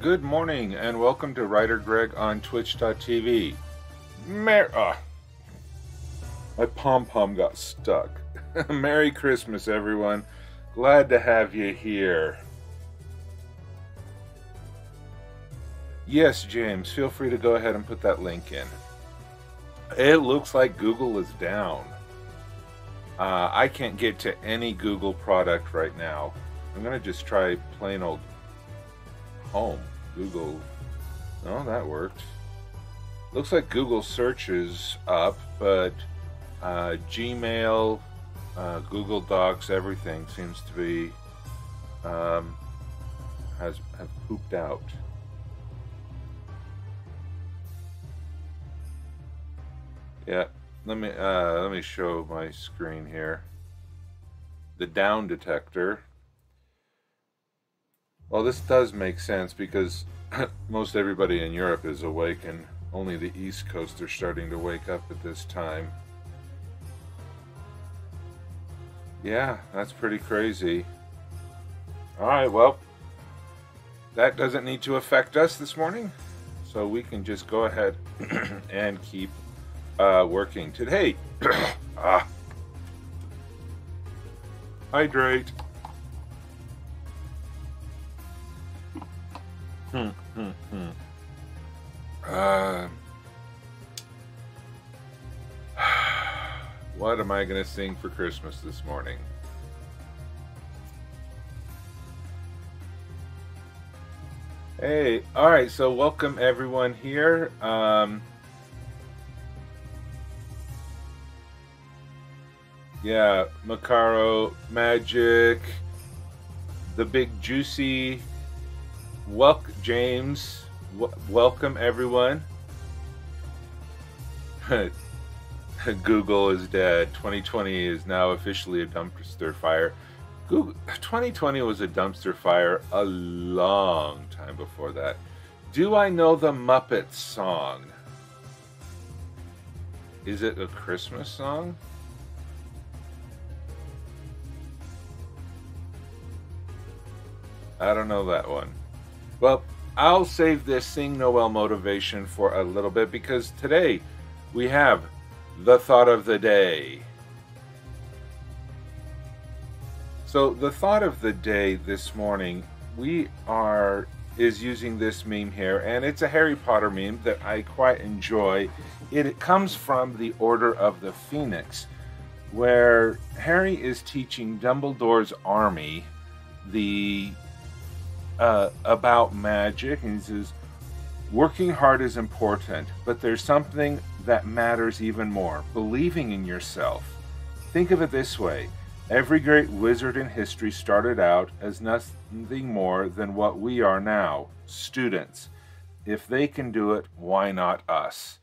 Good morning and welcome to WriterGreg on Twitch.tv. My pom-pom got stuck. Merry Christmas, everyone. Glad to have you here. Yes, James, feel free to go ahead and put that link in. It looks like Google is down. I can't get to any Google product right now. I'm going to just try plain old Home. Google. Oh, that worked. Looks like Google search is up, but Gmail, Google Docs, everything seems to be have pooped out. Yeah, let me show my screen here. The down detector. Well, this does make sense because most everybody in Europe is awake and only the East Coast are starting to wake up at this time. Yeah, that's pretty crazy. Alright, well, that doesn't need to affect us this morning, so we can just go ahead and keep working. Today, hydrate. What am I going to sing for Christmas this morning? Hey, all right, so welcome everyone here. Yeah, Macaro, Magic, the Big Juicy, James, welcome everyone. Google is dead. 2020 is now officially a dumpster fire. 2020 was a dumpster fire a long time before that. Do I know the Muppets song? Is it a Christmas song? I don't know that one. Well, I'll save this Sing Noel motivation for a little bit because today we have the thought of the day. So the thought of the day this morning is using this meme here, and it's a Harry Potter meme that I quite enjoy. It comes from the Order of the Phoenix, where Harry is teaching Dumbledore's army about magic, and he says, working hard is important, but there's something that matters even more: believing in yourself. Think of it this way: every great wizard in history started out as nothing more than what we are now, students. If they can do it, why not us?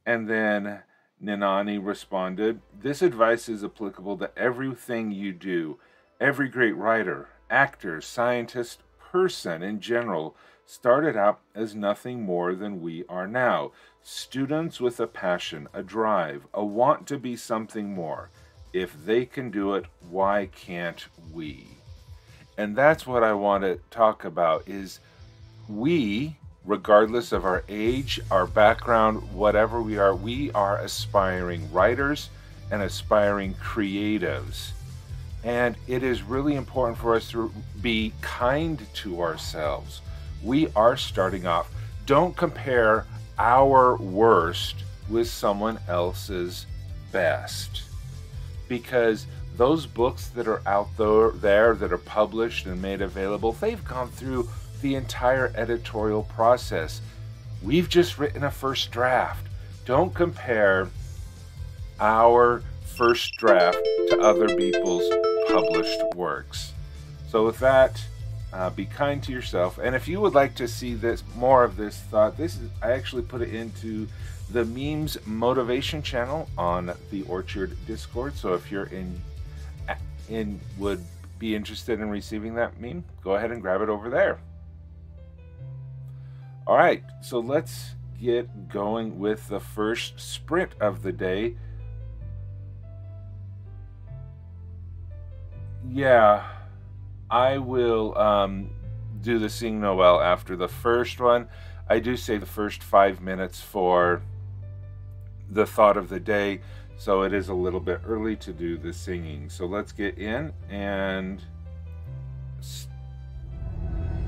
And then Ninani responded, this advice is applicable to everything you do. Every great writer, actor, scientist, person in general started out as nothing more than we are now. Students with a passion, a drive, a want to be something more. If they can do it, why can't we? And that's what I want to talk about is we, regardless of our age, our background, whatever we are aspiring writers and aspiring creatives. And it is really important for us to be kind to ourselves. We are starting off. Don't compare our worst with someone else's best. Because those books that are out there that are published and made available, they've gone through the entire editorial process. We've just written a first draft. Don't compare our first draft to other people's published works. So with that, be kind to yourself. And if you would like to see more of this thought, I actually put it into the Memes Motivation channel on the Orchard Discord. So if you're would be interested in receiving that meme, go ahead and grab it over there. All right, so let's get going with the first sprint of the day. Yeah, I will do the Sing Noel after the first one. I do say the first 5 minutes for the thought of the day, so it is a little bit early to do the singing. So let's get in and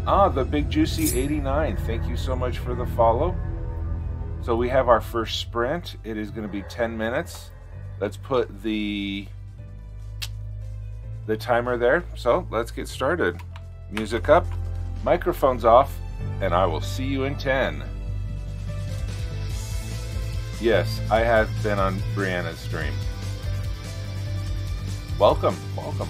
the Big Juicy 89, thank you so much for the follow. So we have our first sprint. It is going to be 10 minutes. Let's put the timer there. So let's get started. Music up, microphones off, and I will see you in 10. Yes, I have been on Brianna's stream. Welcome, welcome.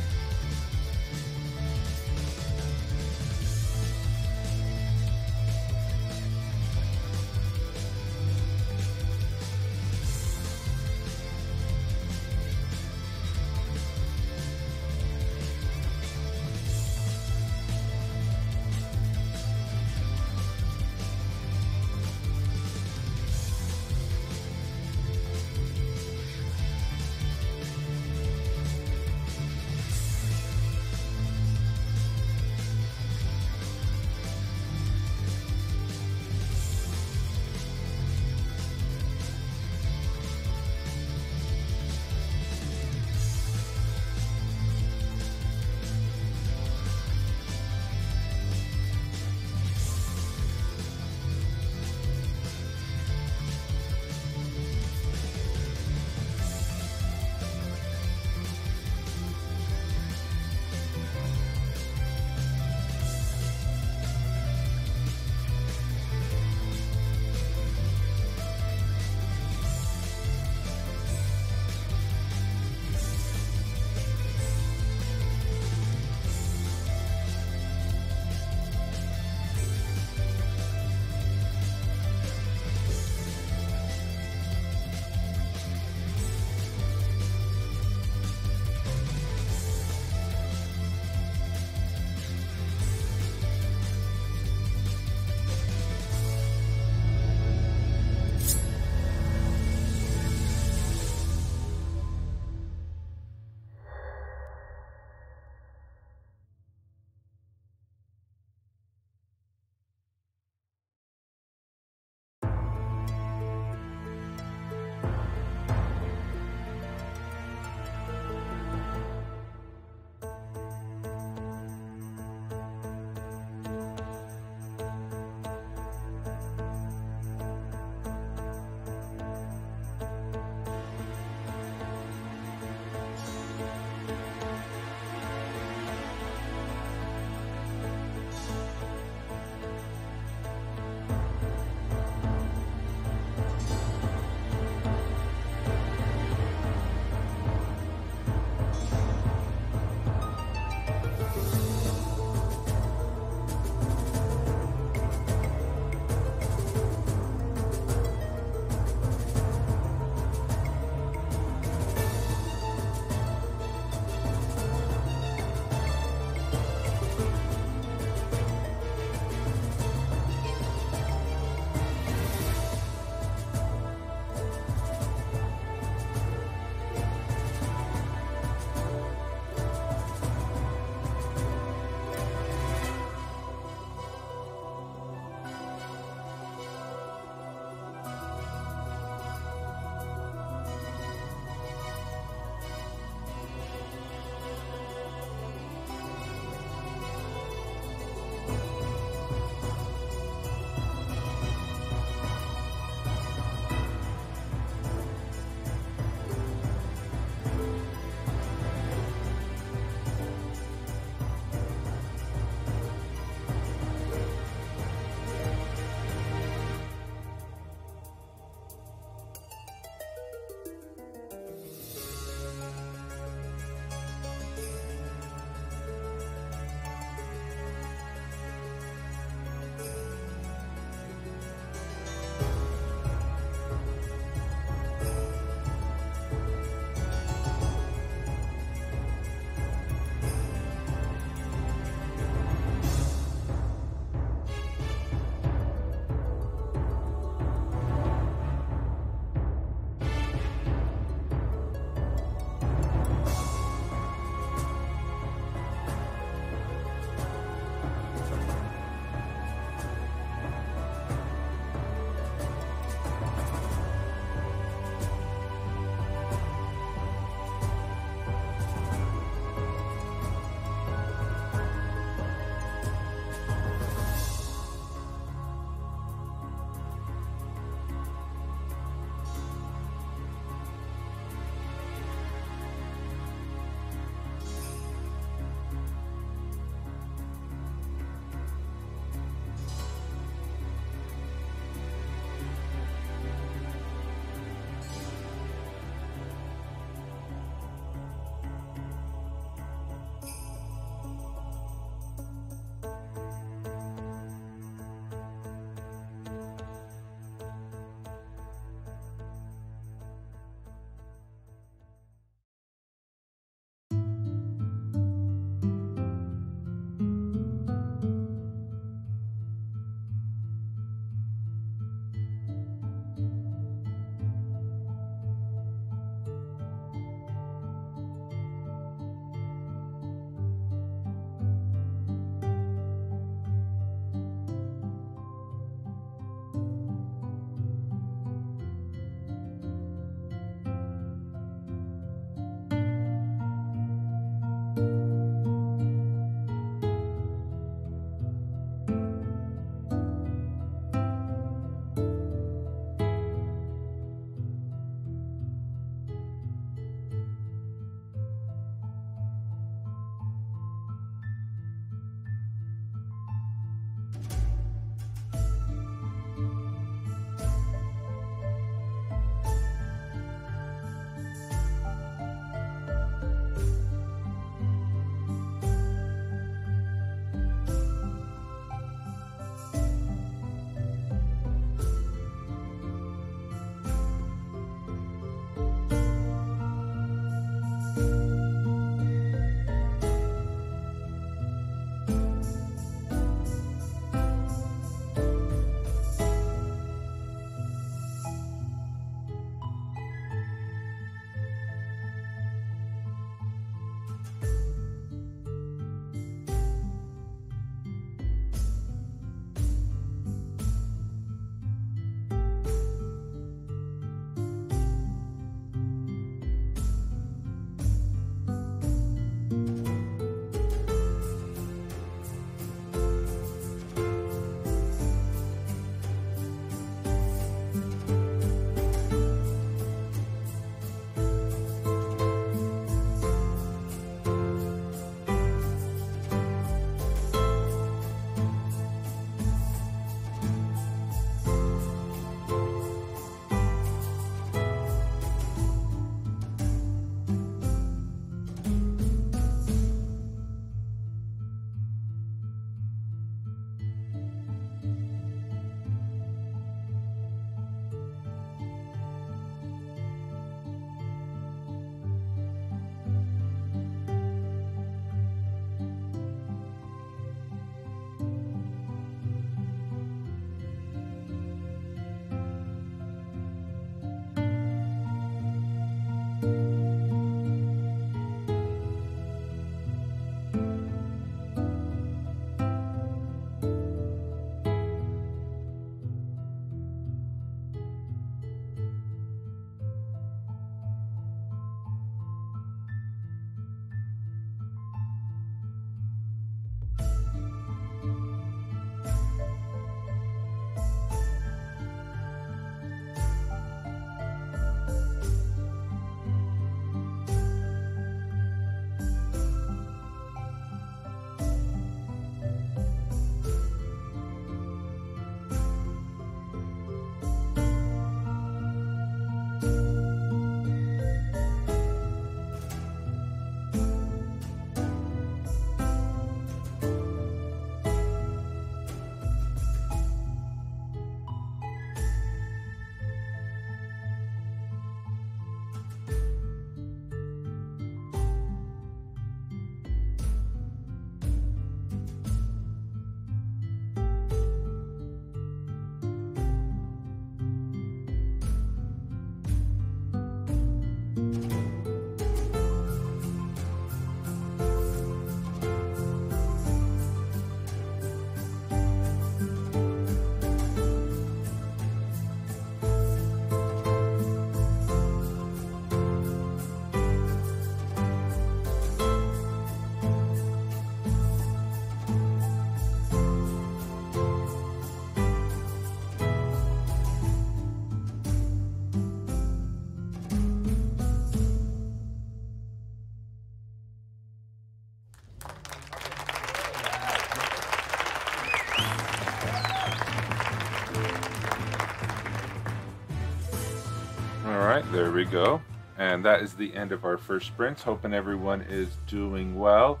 There we go. And that is the end of our first sprint. Hoping everyone is doing well.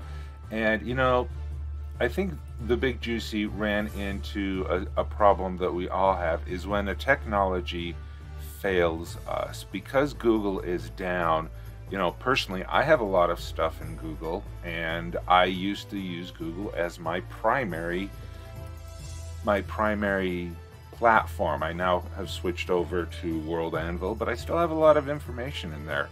And you know, I think the Big Juicy ran into a problem that we all have, is when a technology fails us. Because Google is down, you know, personally, I have a lot of stuff in Google, and I used to use Google as my primary platform. I now have switched over to World Anvil, but I still have a lot of information in there.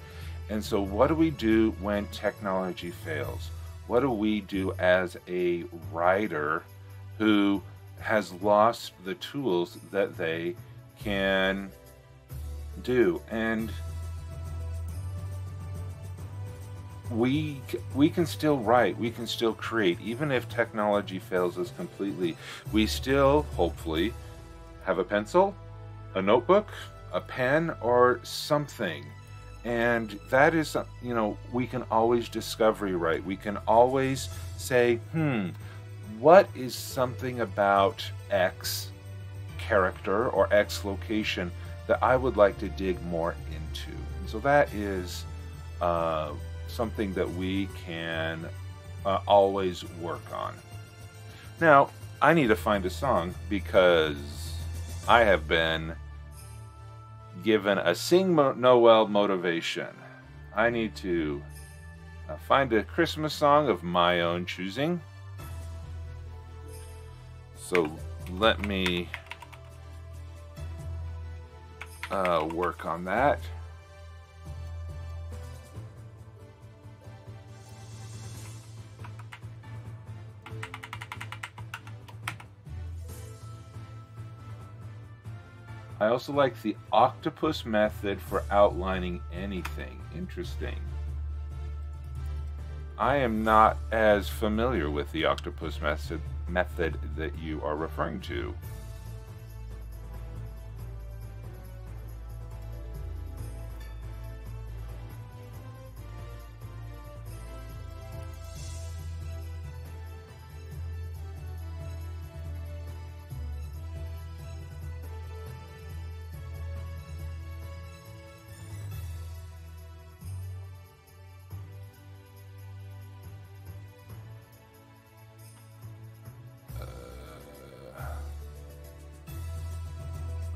And so what do we do when technology fails? What do we do as a writer who has lost the tools that they can do? And we can still write, we can still create, even if technology fails us completely. We still, hopefully, have a pencil, a notebook, a pen, or something. And that is, you know, we can always discovery write. We can always say, what is something about X character or X location that I would like to dig more into? And so that is something that we can always work on. Now, I need to find a song because I have been given a Sing Noel motivation. I need to find a Christmas song of my own choosing. So let me work on that. I also like the octopus method for outlining anything. Interesting. I am not as familiar with the octopus method that you are referring to.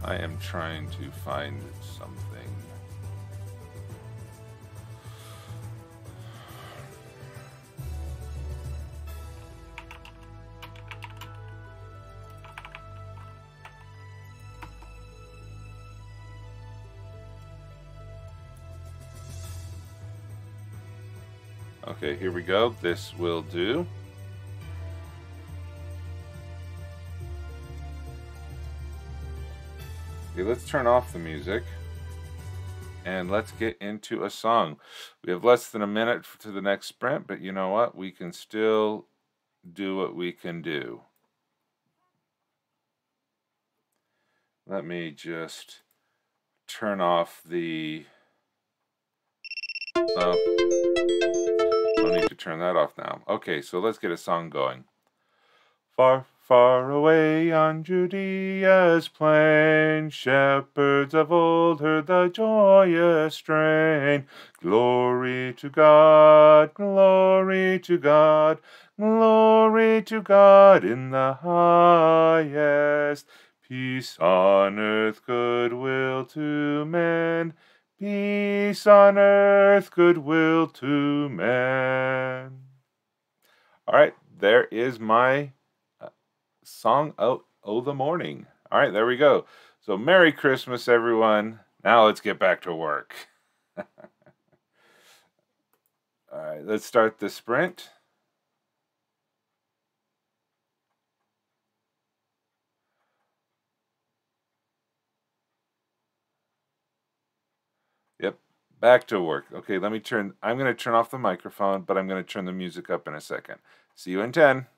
I am trying to find something. Okay, here we go. This will do. Okay, let's turn off the music and let's get into a song. We have less than a minute to the next sprint, but you know what? We can still do what we can do. Let me just turn off the... don't need to turn that off now. Okay, so let's get a song going. Far, far away on Judea's plain, shepherds of old heard the joyous strain. Glory to God, glory to God, glory to God in the highest. Peace on earth, goodwill to men. Peace on earth, goodwill to men. All right, there is my song out of the morning. All right, there we go. So Merry Christmas, everyone. Now let's get back to work. All right, let's start the sprint. Yep, back to work. Okay, I'm going to turn off the microphone, but I'm going to turn the music up in a second. See you in 10.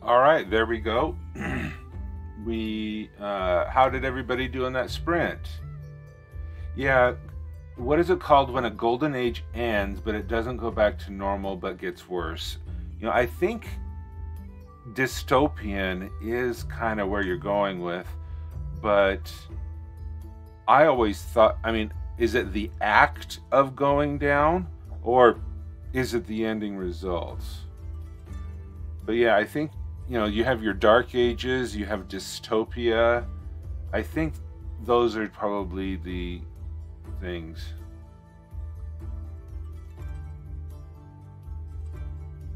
All right, there we go. How did everybody do in that sprint? Yeah, what is it called when a golden age ends, but it doesn't go back to normal, but gets worse? I think dystopian is kind of where you're going with, but I always thought, is it the act of going down, or is it the ending results? But yeah, I think, you have your dark ages, you have dystopia. I think those are probably the things.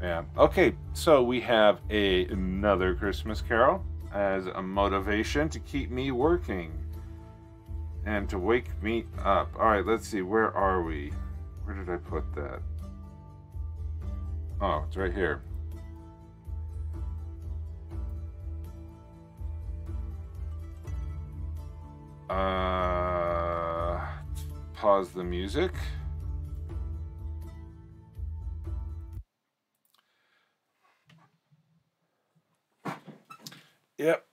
Yeah. Okay, so we have another Christmas carol as a motivation to keep me working and to wake me up. All right, let's see, where are we? Where did I put that? Oh, it's right here. Pause the music. Yep.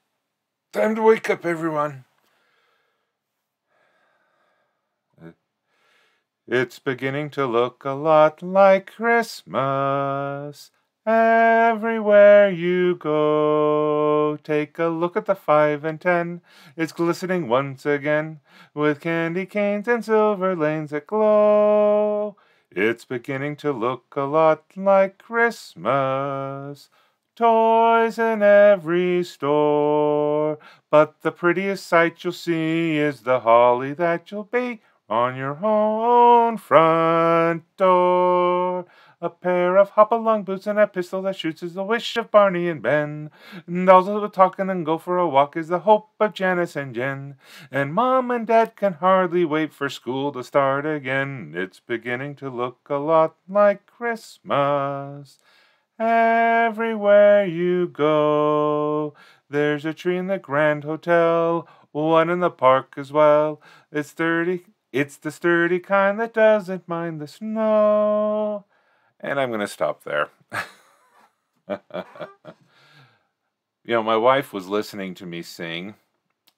Time to wake up, everyone. It's beginning to look a lot like Christmas. Everywhere you go, take a look at the 5 and 10. It's glistening once again with candy canes and silver lanes that glow. It's beginning to look a lot like Christmas. Toys in every store, but the prettiest sight you'll see is the holly that you'll be on your own front door. A pair of hop-along boots and a pistol that shoots is the wish of Barney and Ben. And dolls that will talk and go for a walk is the hope of Janice and Jen. And Mom and Dad can hardly wait for school to start again. It's beginning to look a lot like Christmas. Everywhere you go, there's a tree in the Grand Hotel, one in the park as well. It's the sturdy kind that doesn't mind the snow. And I'm going to stop there. My wife was listening to me sing,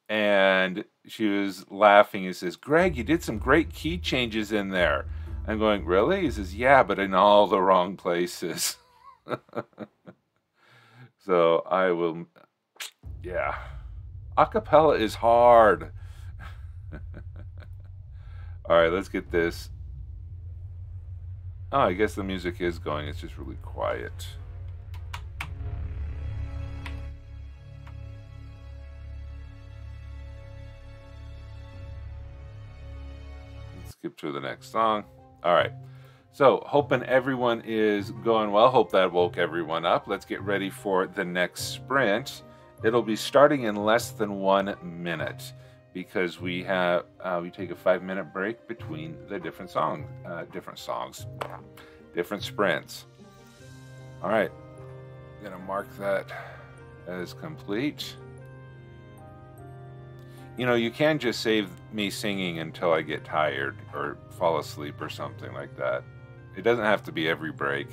and she was laughing and says, "Greg, you did some great key changes in there." I'm going, "Really?" He says, "Yeah, but in all the wrong places." So I will, yeah. Acapella is hard. All right, let's get this. Oh, I guess the music is going. It's just really quiet. Let's skip to the next song. All right. So, hoping everyone is going well. Hope that woke everyone up. Let's get ready for the next sprint. It'll be starting in less than 1 minute because we take a 5-minute break between the different sprints. All right, I'm gonna mark that as complete. You can just save me singing until I get tired or fall asleep or something like that. It doesn't have to be every break.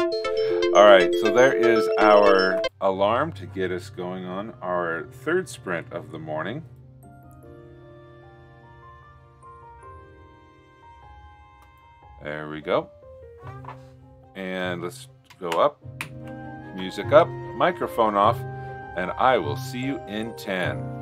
All right, so there is our alarm to get us going on our third sprint of the morning. There we go. And let's go up, music up, microphone off, and I will see you in 10.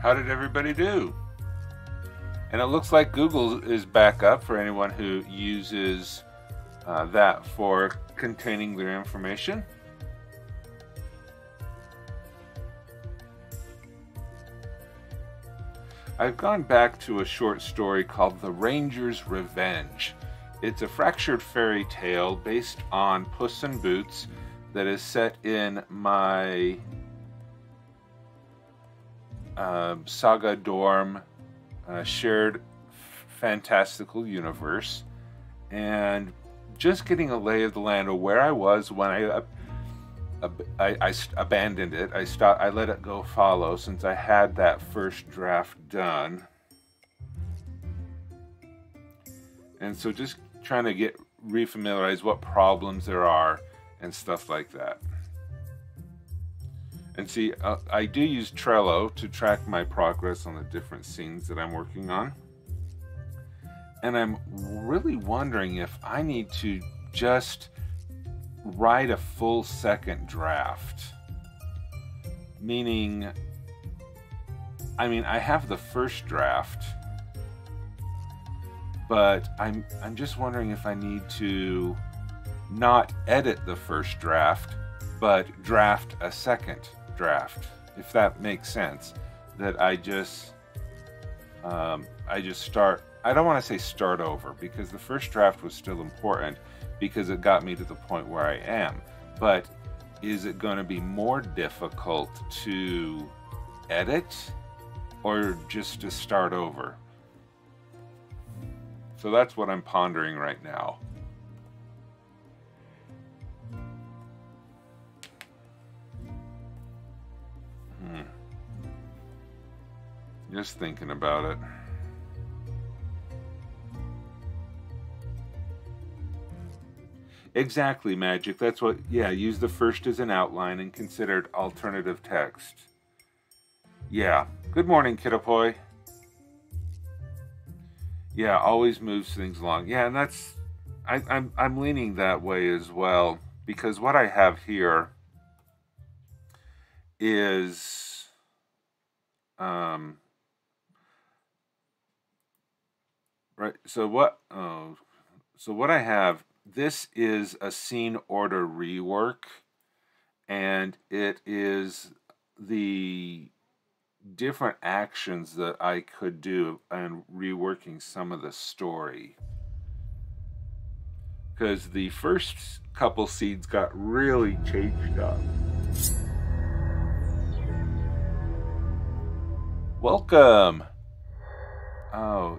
How did everybody do? And it looks like Google is back up for anyone who uses that for containing their information. I've gone back to a short story called The Ranger's Revenge. It's a fractured fairy tale based on Puss in Boots that is set in my Saga Dorm shared fantastical universe, and just getting a lay of the land of where I was when I abandoned it. I let it go follow since I had that first draft done, and so just trying to get refamiliarized what problems there are and stuff like that. And see, I do use Trello to track my progress on the different scenes that I'm working on. And I'm really wondering if I need to just write a full second draft. Meaning, I mean, I have the first draft, but I'm just wondering if I need to not edit the first draft, but draft a second draft, if that makes sense. That I just start. I don't want to say start over, because the first draft was still important because it got me to the point where I am. But is it going to be more difficult to edit or just to start over? So that's what I'm pondering right now. Just thinking about it. Exactly, Magic. That's what, yeah, use the first as an outline and considered alternative text. Yeah. Good morning, Kiddapoy. Yeah, always moves things along. Yeah, and that's, I'm leaning that way as well, because what I have here is, right, so what I have, this is a scene order rework, and it is the different actions that I could do and reworking some of the story. Because the first couple seeds got really changed up. Welcome! Oh,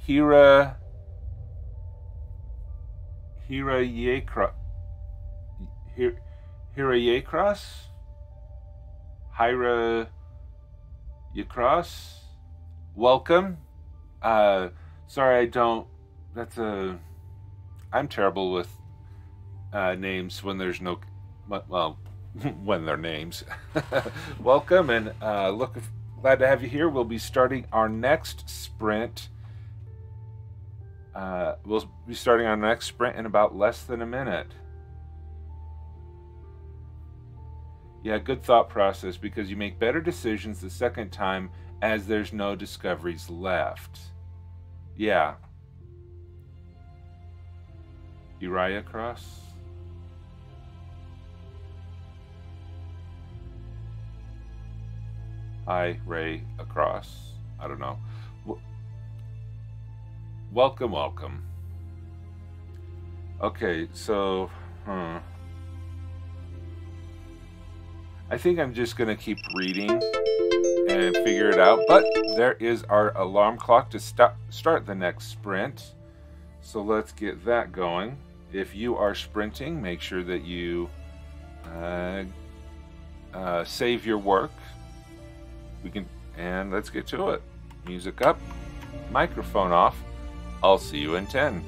Hira Yekros? Hira Yekros? Welcome. Sorry, I don't. I'm terrible with names when there's no. Well, when they're names. Welcome, and glad to have you here. We'll be starting our next sprint. We'll be starting our next sprint in about less than a minute. Yeah, good thought process, because you make better decisions the second time as there's no discoveries left. Yeah. Uriah Cross? Hi, Ray across. I don't know. Welcome, welcome. Okay, so, I think I'm just going to keep reading and figure it out. But there is our alarm clock to start the next sprint. So let's get that going. If you are sprinting, make sure that you save your work. And let's get to it. Music up, microphone off. I'll see you in 10.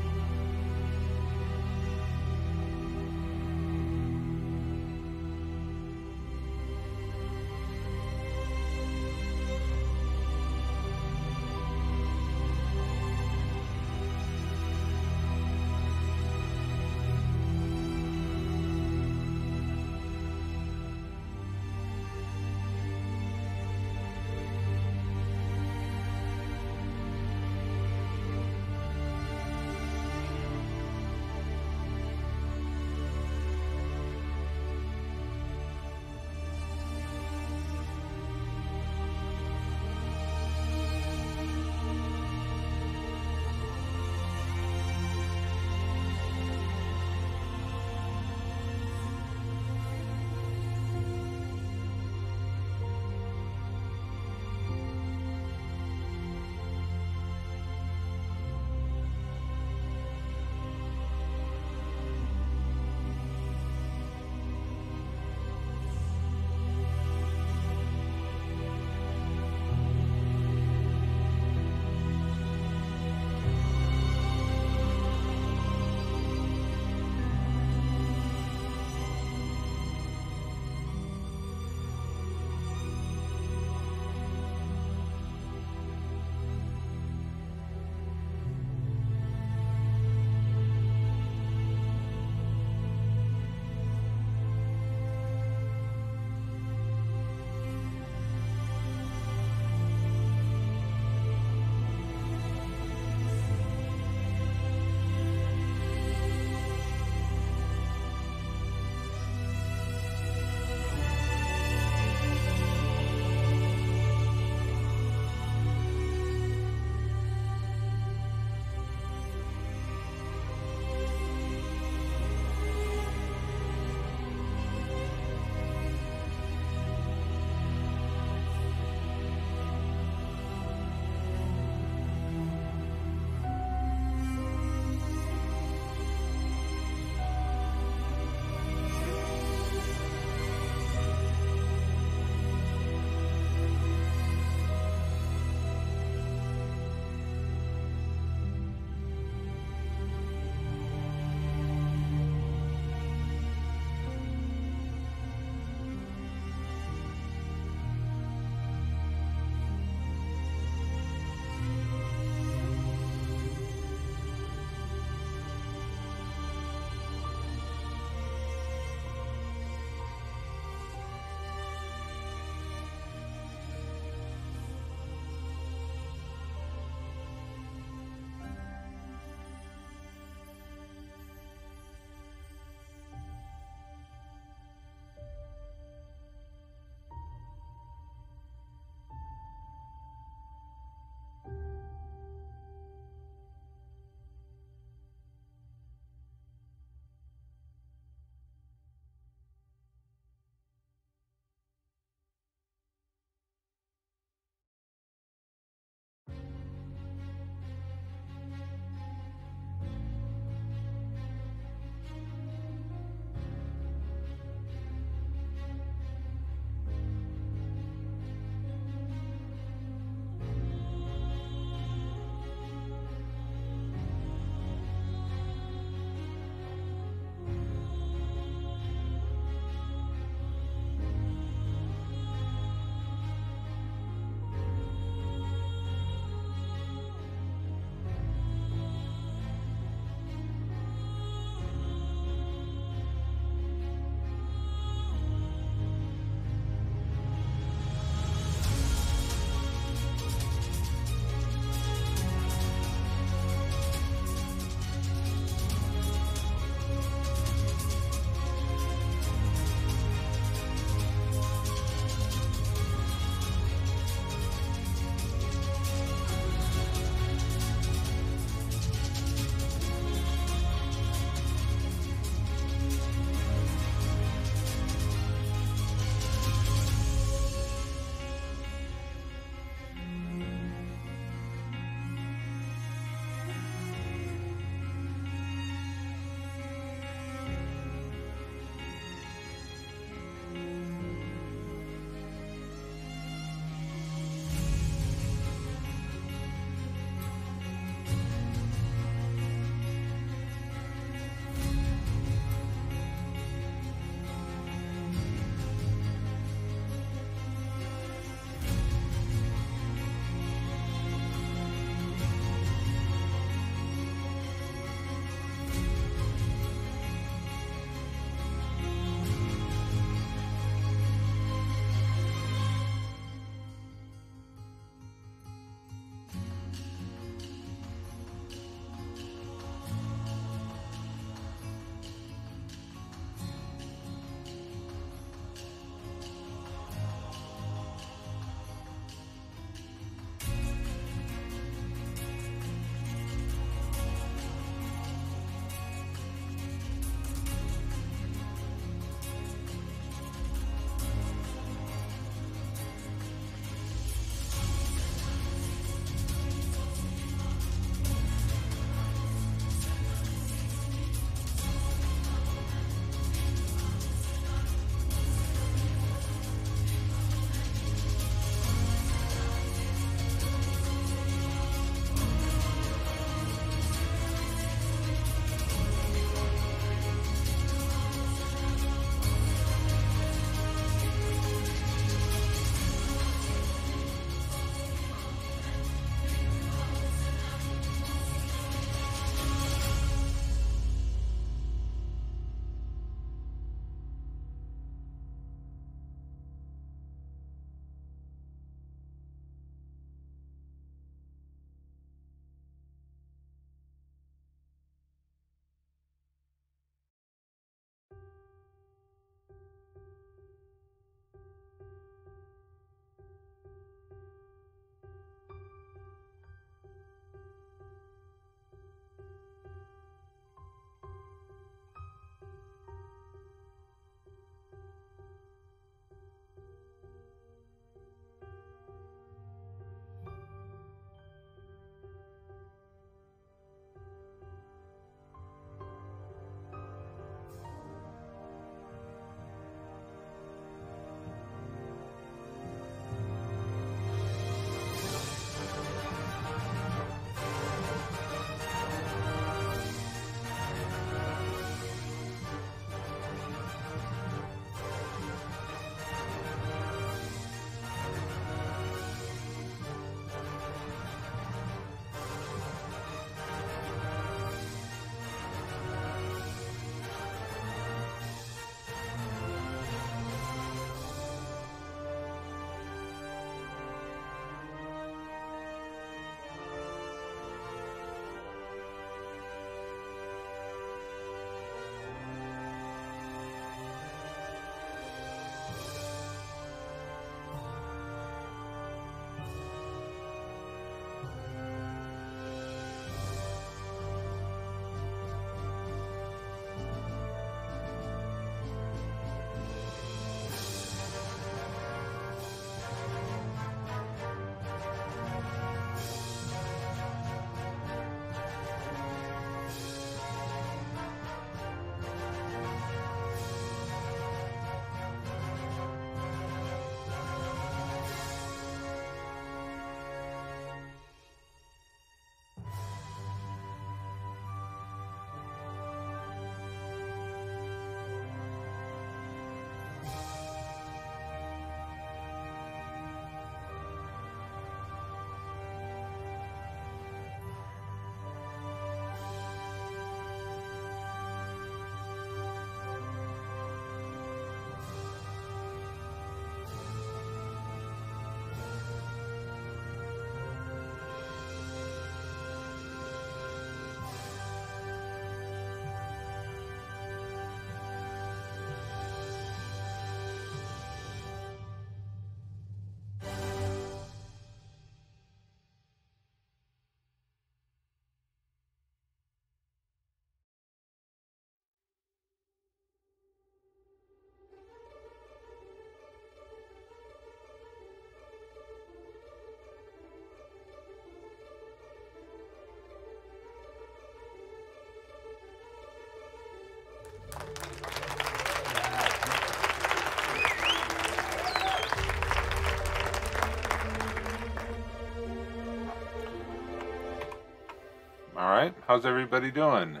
How's everybody doing?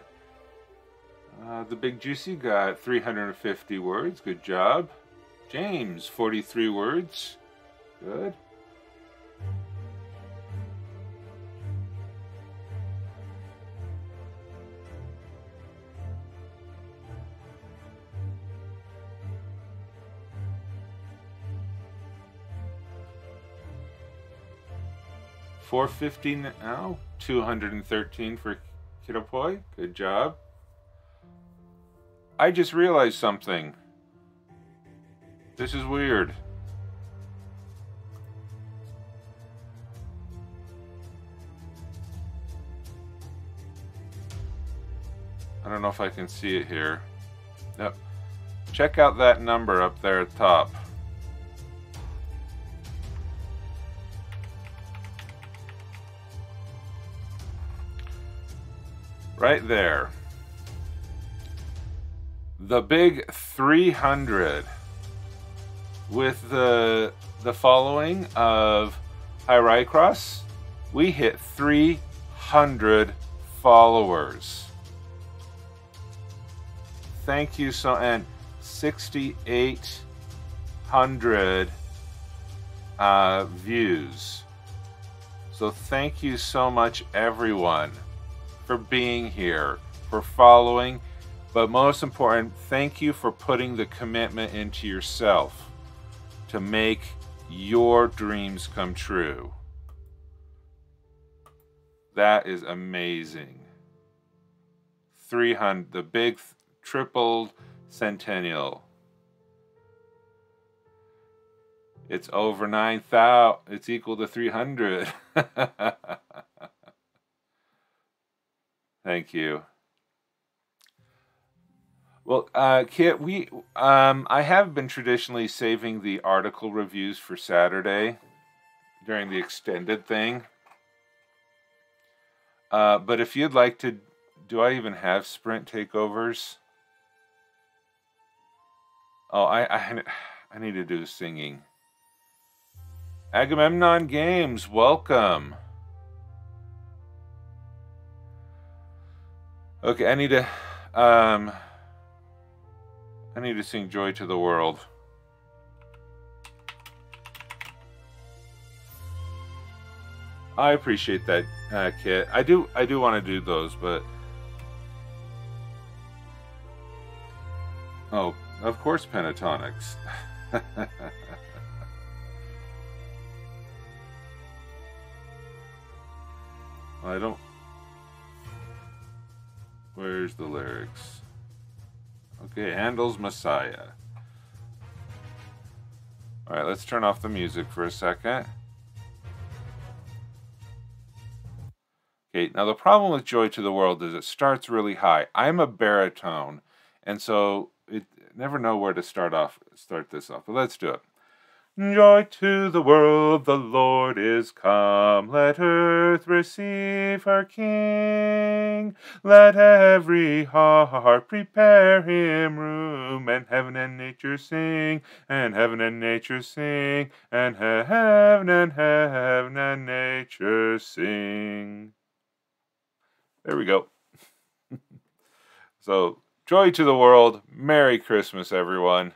The Big Juicy got 350 words. Good job. James, 43 words. Good. $450 now. 213 for Kidopoi. Good job. I just realized something. This is weird. I don't know if I can see it here. Yep. Check out that number up there at the top. Right there. The big 300 with the following of Hi Rycross. We hit 300 followers. Thank you so, and 6,800 views. So thank you so much, everyone, for being here, for following, but most important, thank you for putting the commitment into yourself to make your dreams come true. That is amazing. 300, the big triple centennial. It's over 9,000. It's equal to 300. Thank you. Well, Kit, I have been traditionally saving the article reviews for Saturday during the extended thing. But if you'd like to, do I even have sprint takeovers? Oh, I need to do singing. Agamemnon Games, welcome. Okay, I need to sing Joy to the World. I appreciate that, Kit. I do want to do those, but oh, of course, pentatonics. I don't. Where's the lyrics? Okay, Handel's Messiah. All right, let's turn off the music for a second. Okay, now the problem with Joy to the World is it starts really high. I'm a baritone, and so it never know where to start this off. But let's do it. Joy to the world, the Lord is come. Let earth receive her King. Let every heart prepare him room. And heaven and nature sing, and heaven and nature sing, and heaven and nature sing. There we go. So, joy to the world. Merry Christmas, everyone.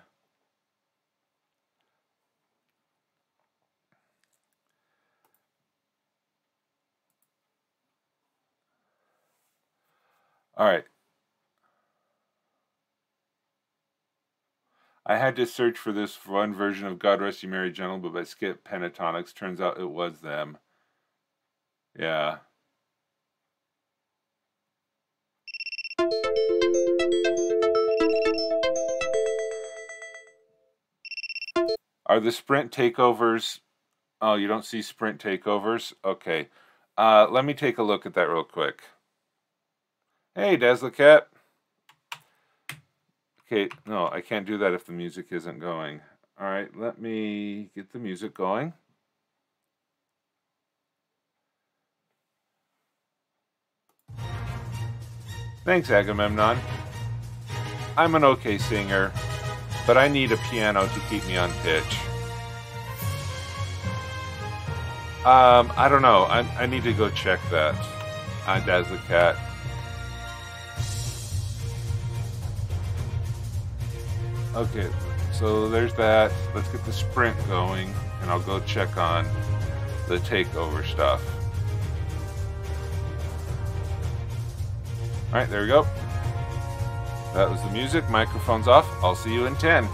All right. I had to search for this one version of God Rest You Merry Gentlemen, but I skipped pentatonics. Turns out it was them. Yeah. Are the sprint takeovers... Oh, you don't see sprint takeovers? Okay. Let me take a look at that real quick. Hey, Dazzlecat. Okay, no, I can't do that if the music isn't going. All right, let me get the music going. Thanks, Agamemnon. I'm an okay singer, but I need a piano to keep me on pitch. I don't know. I need to go check that. Dazzlecat. Okay, so there's that. Let's get the sprint going, and I'll go check on the takeover stuff. Alright, there we go. That was the music. Microphone's off. I'll see you in 10.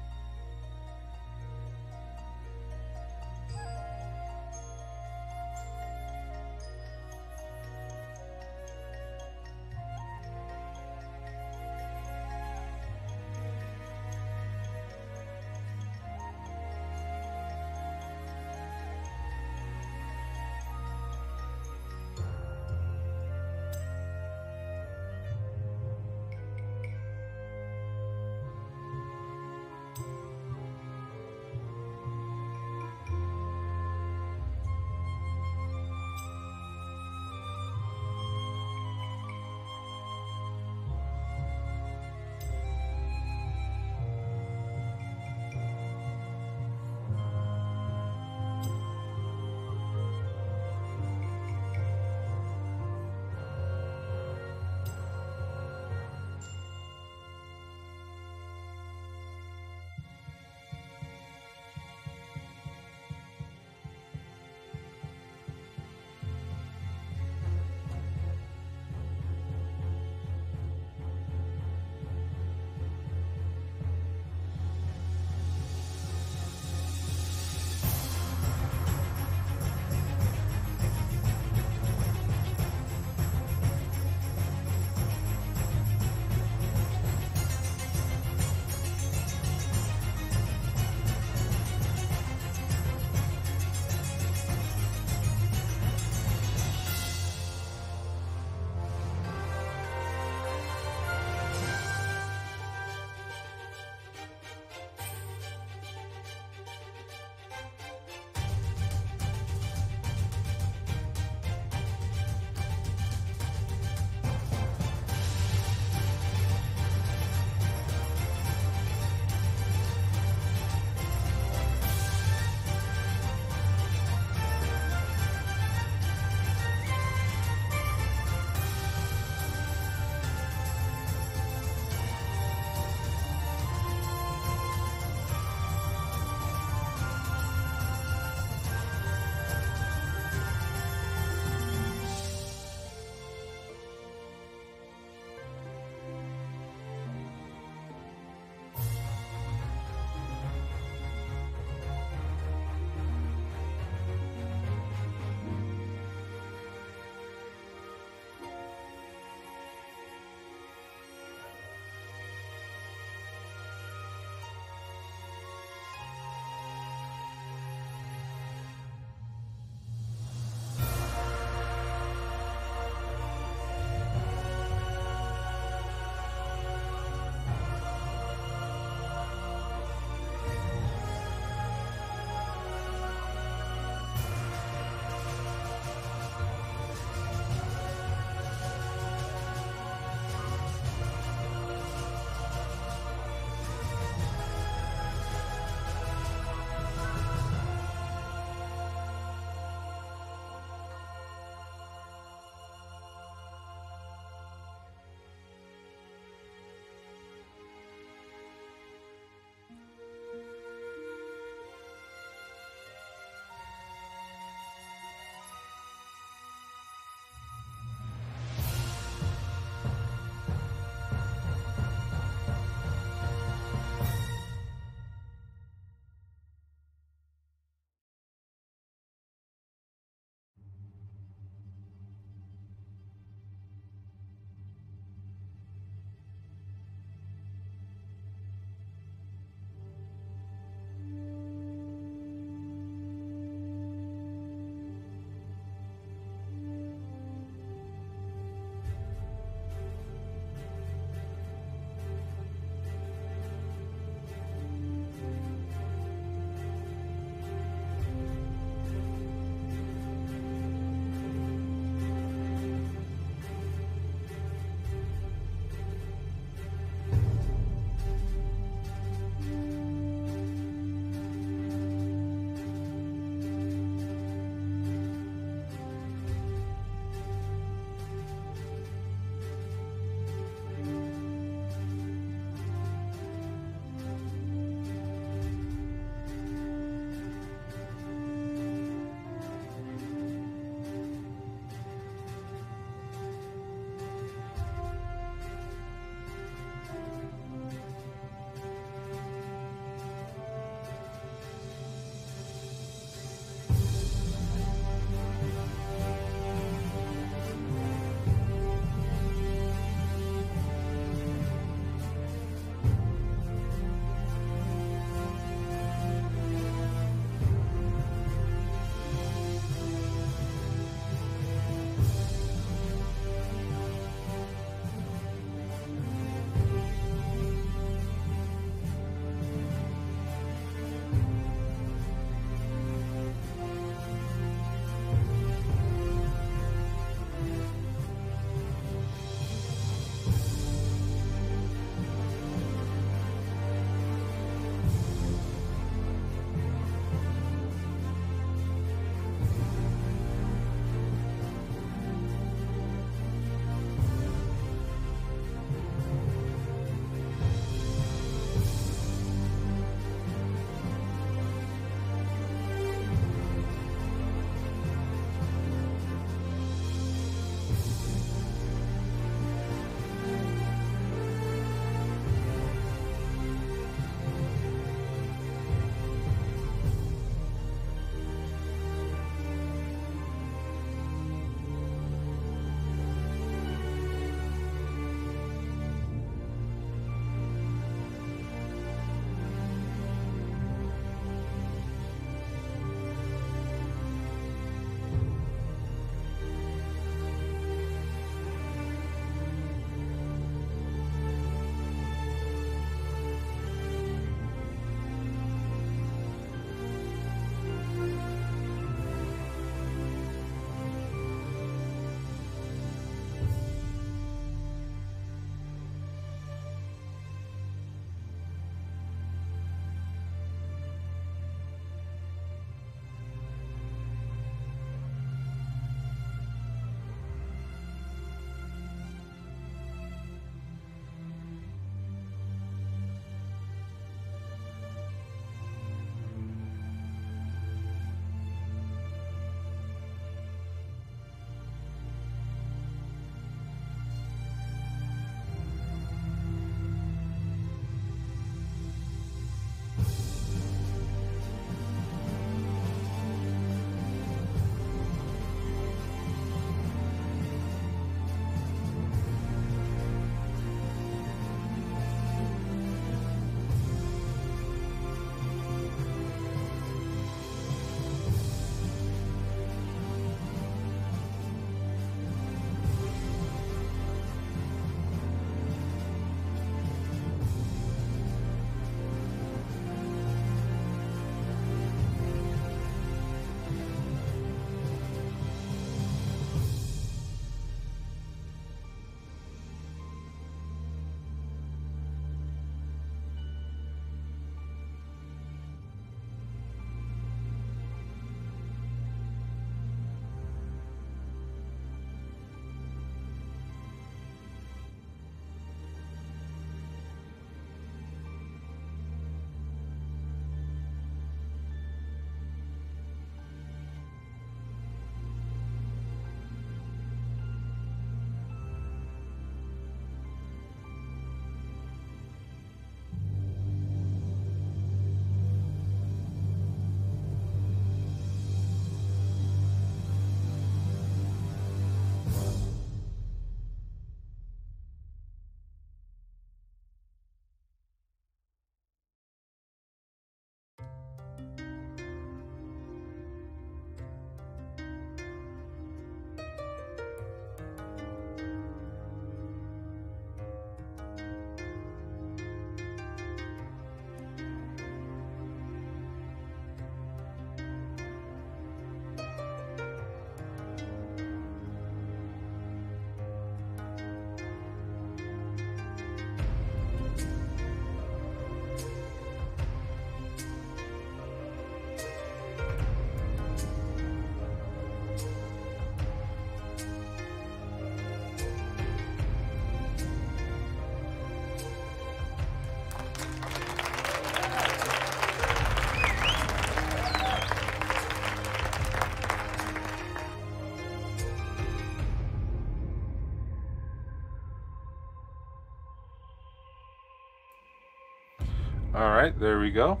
All right, there we go.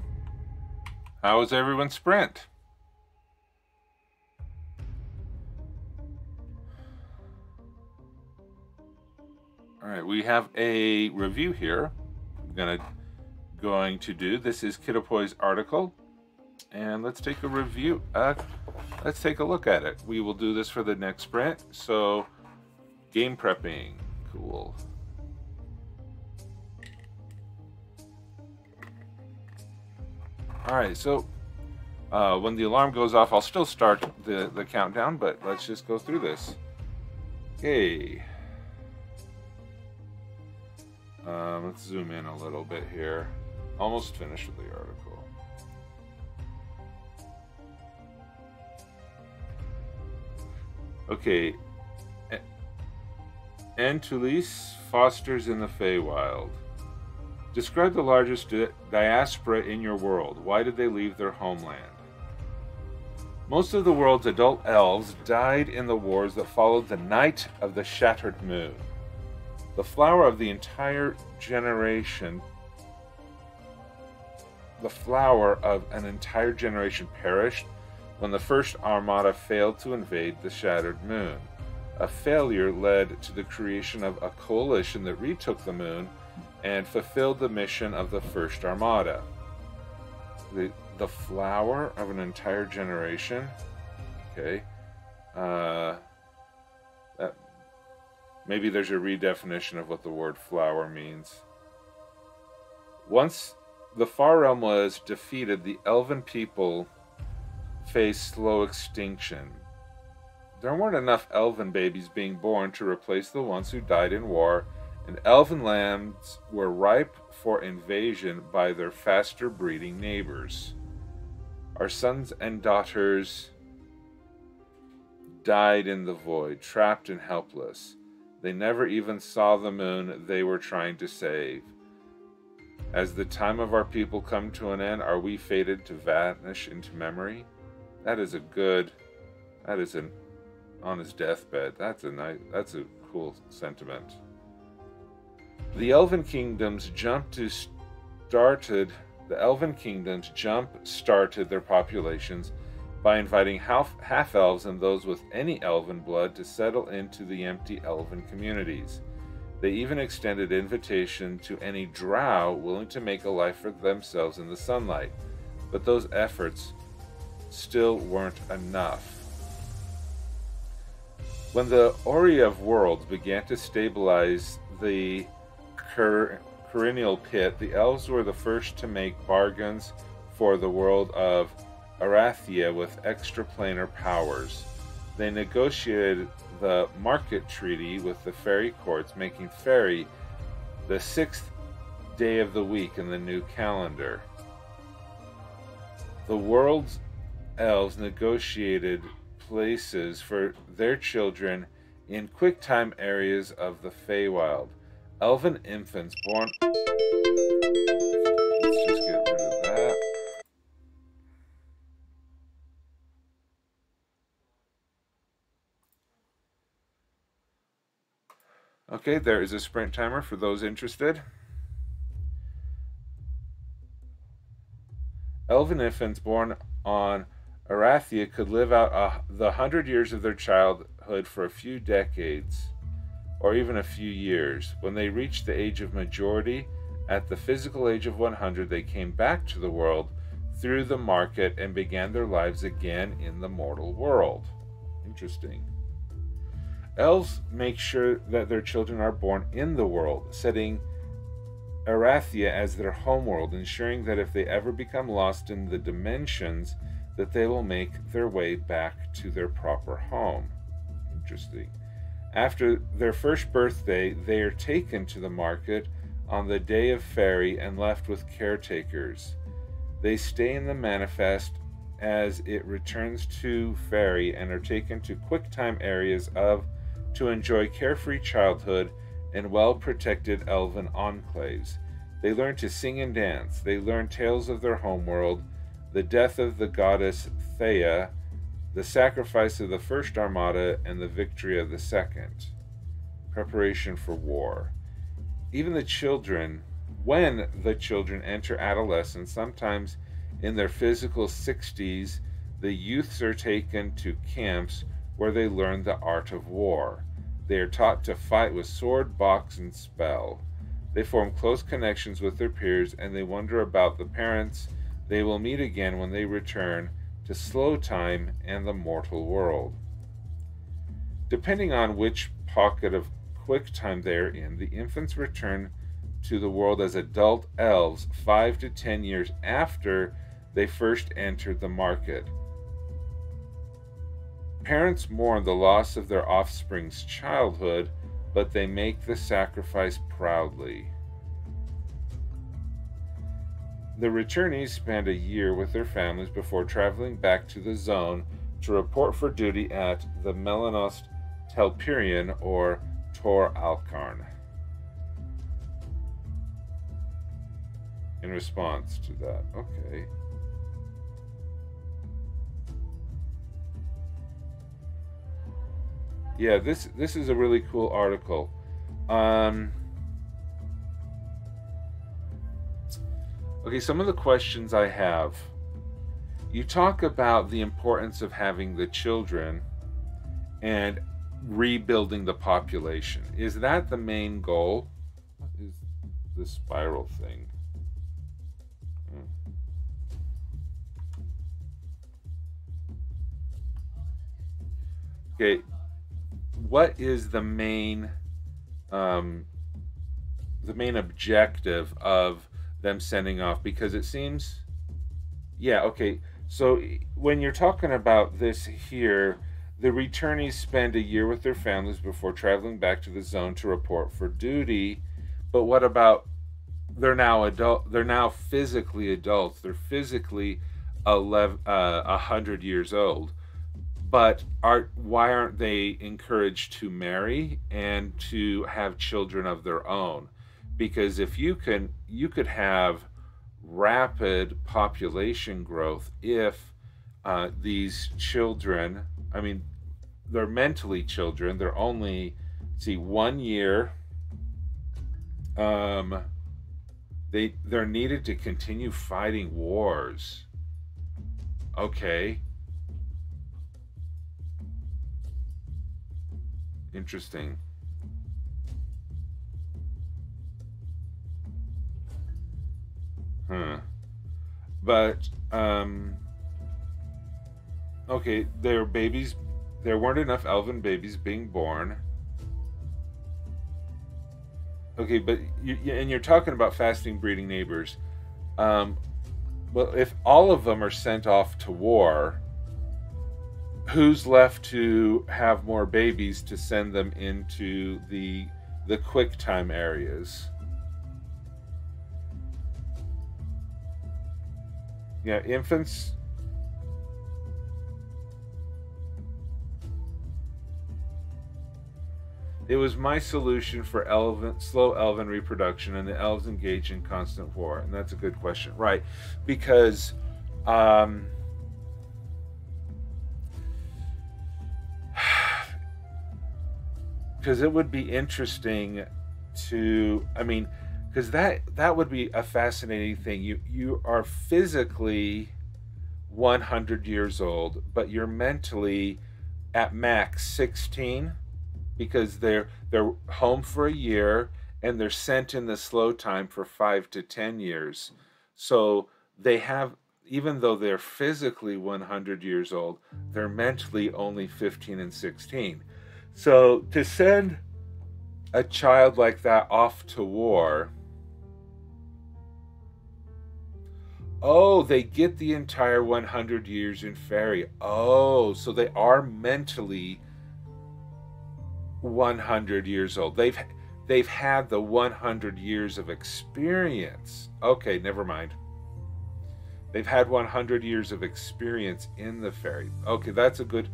How was everyone's sprint? All right, we have a review here. I'm going to do. This is Kitapoi's article, and let's take a review. Let's take a look at it. We will do this for the next sprint. So, game prepping, cool. All right, so when the alarm goes off, I'll still start the countdown, but let's just go through this. Okay. Let's zoom in a little bit here. Almost finished with the article. Okay. Antulis fosters in the Feywild. Describe the largest diaspora in your world. Why did they leave their homeland? Most of the world's adult elves died in the wars that followed the Night of the Shattered Moon. The flower of an entire generation perished when the First Armada failed to invade the Shattered Moon. A failure led to the creation of a coalition that retook the moon and fulfilled the mission of the First Armada. The flower of an entire generation? Okay. Maybe there's a redefinition of what the word flower means. Once the Far Realm was defeated, the elven people faced slow extinction. There weren't enough elven babies being born to replace the ones who died in war, and elven lands were ripe for invasion by their faster breeding neighbors. Our sons and daughters died in the void, trapped and helpless. They never even saw the moon they were trying to save. As the time of our people come to an end, are we fated to vanish into memory? That is on his deathbed. That's a cool sentiment. The Elven Kingdoms jump-started their populations by inviting half-elves and those with any elven blood to settle into the empty elven communities. They even extended invitation to any drow willing to make a life for themselves in the sunlight. But those efforts still weren't enough. When the Ori of Worlds began to stabilize the perennial pit, the elves were the first to make bargains for the world of Arathia with extraplanar powers. They negotiated the Market Treaty with the fairy courts, making fairy the 6th day of the week in the new calendar. The world's elves negotiated places for their children in quick-time areas of the Feywild. Elven infants born... Let's just get rid of that. Okay, there is a sprint timer for those interested. Elven infants born on Arathia could live out the 100 years of their childhood for a few decades, or even a few years. When they reached the age of majority, at the physical age of 100, they came back to the world through the market and began their lives again in the mortal world. Interesting. Elves make sure that their children are born in the world, setting Arathia as their homeworld, ensuring that if they ever become lost in the dimensions, that they will make their way back to their proper home. Interesting. After their first birthday, they are taken to the market on the day of Fairy and left with caretakers. They stay in the manifest as it returns to Fairy and are taken to quick-time areas to enjoy carefree childhood and well-protected elven enclaves. They learn to sing and dance. They learn tales of their homeworld, the death of the goddess Thea, the sacrifice of the First Armada, and the victory of the Second. Preparation for war. Even the children when the children enter adolescence, sometimes in their physical 60s, the youths are taken to camps where they learn the art of war. They are taught to fight with sword, box, and spell. They form close connections with their peers, and they wonder about the parents they will meet again when they return to slow time and the mortal world. Depending on which pocket of quick time they are in, the infants return to the world as adult elves 5 to 10 years after they first entered the market. Parents mourn the loss of their offspring's childhood, but they make the sacrifice proudly. The returnees spend a year with their families before traveling back to the zone to report for duty at the Melanost Telperion or Tor Alkarn. In response to that, okay. Yeah, this is a really cool article. Okay, some of the questions I have. You talk about the importance of having the children and rebuilding the population. Is that the main goal? What is the spiral thing? Okay, what is the main objective of them sending off? Because it seems, yeah, okay. So when you're talking about this here, the returnees spend a year with their families before traveling back to the zone to report for duty. But what about, they're now physically adults. They're physically 100 years old. But why aren't they encouraged to marry and to have children of their own? Because if you could have rapid population growth if these children, I mean, they're mentally children. They're only, 1 year. They're needed to continue fighting wars. Okay. Interesting. But okay, there weren't enough elven babies being born. Okay, but you're talking about fasting breeding neighbors. Well, if all of them are sent off to war, who's left to have more babies to send them into the quick time areas? Yeah, infants. It was my solution for slow elven reproduction, and the elves engage in constant war. And that's a good question, right? Because it would be interesting to, because that would be a fascinating thing. You are physically 100 years old, but you're mentally at max 16, because they're home for a year and they're sent in the slow time for 5 to 10 years. So they have, even though they're physically 100 years old, they're mentally only 15 and 16. So to send a child like that off to war, oh, they get the entire 100 years in Fairy. Oh, so they are mentally 100 years old. They've had the 100 years of experience. Okay, never mind. They've had 100 years of experience in the Fairy. Okay, that's a good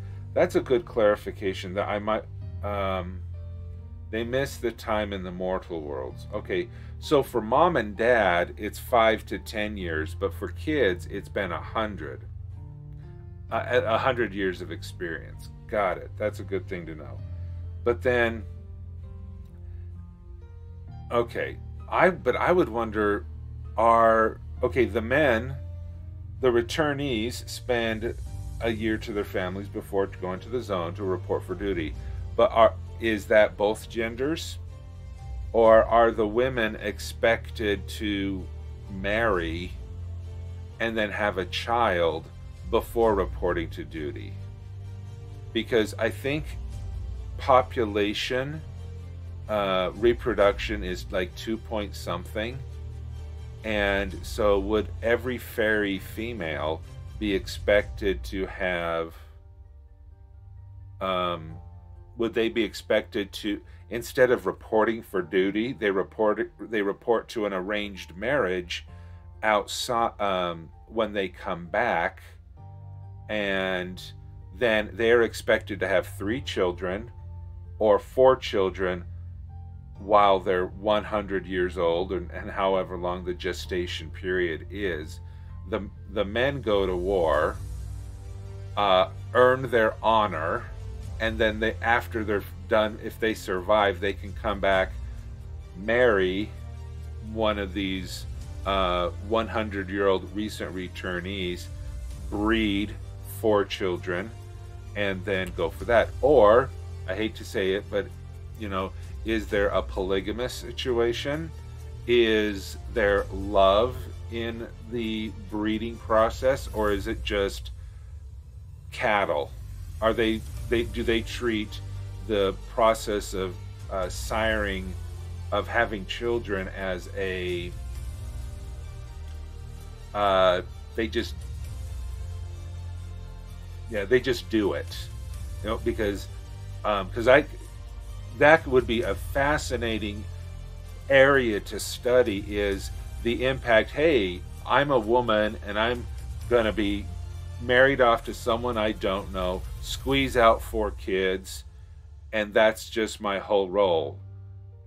clarification. That I might they miss the time in the mortal worlds. Okay, so for mom and dad it's 5 to 10 years, but for kids it's been 100 years of experience. Got it. That's a good thing to know. But then, okay, But I would wonder, are, okay, the men, the returnees spend a year to their families before going to the zone to report for duty. But is that both genders? Or are the women expected to marry and then have a child before reporting to duty? Because I think population, reproduction is like 2 point something. And so would every fairy female be expected to have, would they be expected to, instead of reporting for duty, they report to an arranged marriage outside, when they come back, and then they're expected to have 3 children or 4 children while they're 100 years old, and however long the gestation period is. The men go to war, earn their honor, and then after they're done, if they survive, they can come back, marry one of these 100-year-old recent returnees, breed 4 children, and then go for that. Or, I hate to say it, but is there a polygamous situation? Is there love in the breeding process, or is it just cattle? Do they treat the process of siring, of having children, as a they just do it, because that would be a fascinating area to study, is the impact. Hey, I'm a woman and I'm gonna be married off to someone I don't know, squeeze out 4 kids, and that's just my whole role.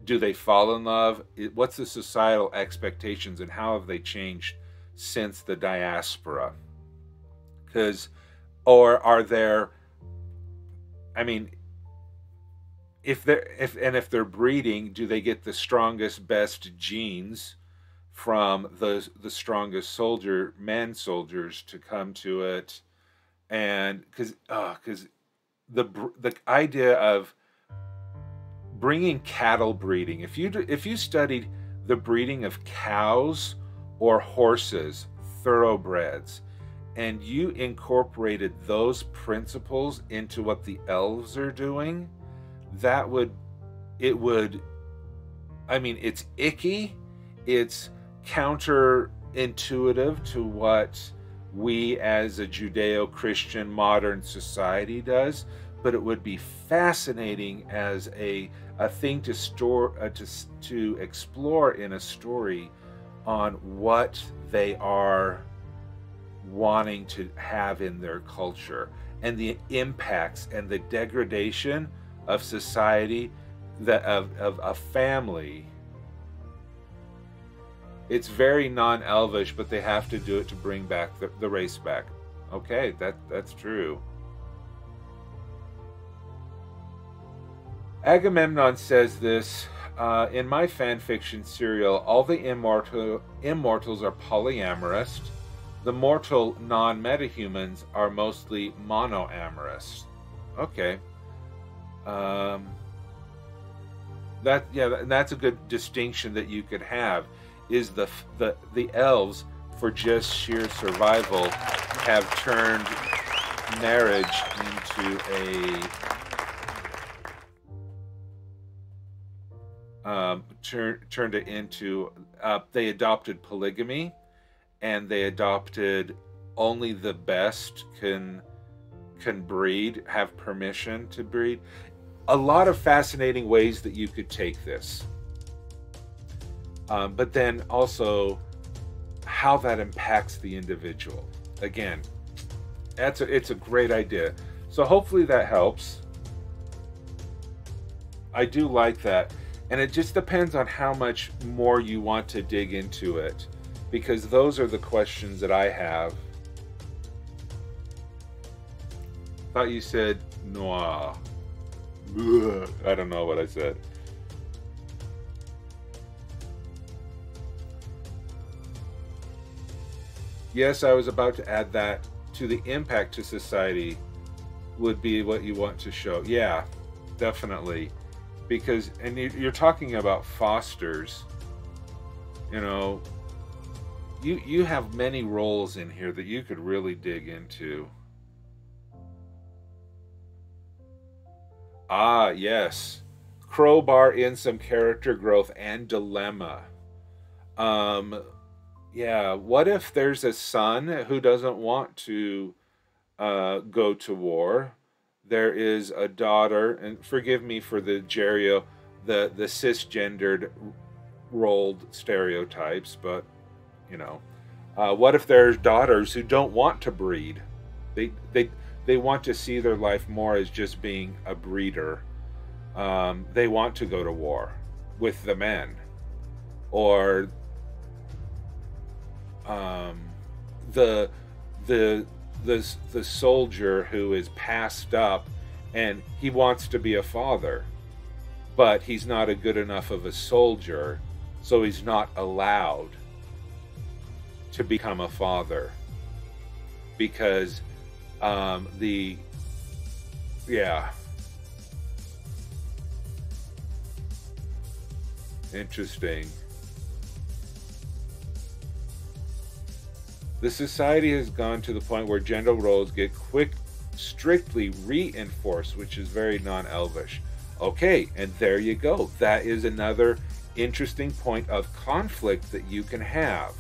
Do they fall in love? What's the societal expectations, and how have they changed since the diaspora? Or are there, I mean, if they're breeding, do they get the strongest, best genes from the strongest men soldiers to come to it? And because the idea of bringing cattle breeding, if you studied the breeding of cows or horses, thoroughbreds, and you incorporated those principles into what the elves are doing, it's icky, it's counterintuitive to what we as a Judeo-Christian modern society does, but it would be fascinating as a thing to explore in a story on what they are wanting to have in their culture, and the impacts and the degradation of society, of a family. It's very non-elvish, but they have to do it to bring back the race back. Okay, that's true. Agamemnon says this, in my fan fiction serial, all the immortals are polyamorous. The mortal non-metahumans are mostly monoamorous. Okay. That's a good distinction that you could have, is the elves, for just sheer survival, have turned marriage into turned it into they adopted polygamy, and they adopted only the best can breed, have permission to breed. A lot of fascinating ways that you could take this, but then also how that impacts the individual. Again, it's a great idea. So hopefully that helps. I do like that, and it just depends on how much more you want to dig into it, because those are the questions that I have. Thought you said noir. I don't know what I said. Yes, I was about to add that to the impact to society would be what you want to show. Yeah, definitely. Because, and you're talking about fosters, you know, you have many roles in here that you could really dig into. Ah, yes. Crowbar in some character growth and dilemma. Um, yeah, what if there's a son who doesn't want to go to war? There is a daughter, and forgive me for the the cisgendered rolled stereotypes, but you know, what if there's daughters who don't want to breed? They they they want to see their life more as just being a breeder. They want to go to war with the men, or um, the the the soldier who is passed up, and he wants to be a father, but he's not a good enough of a soldier, so he's not allowed to become a father because the yeah, interesting. The society has gone to the point where gender roles get strictly reinforced, which is very non-elvish. Okay, and there you go. That is another interesting point of conflict that you can have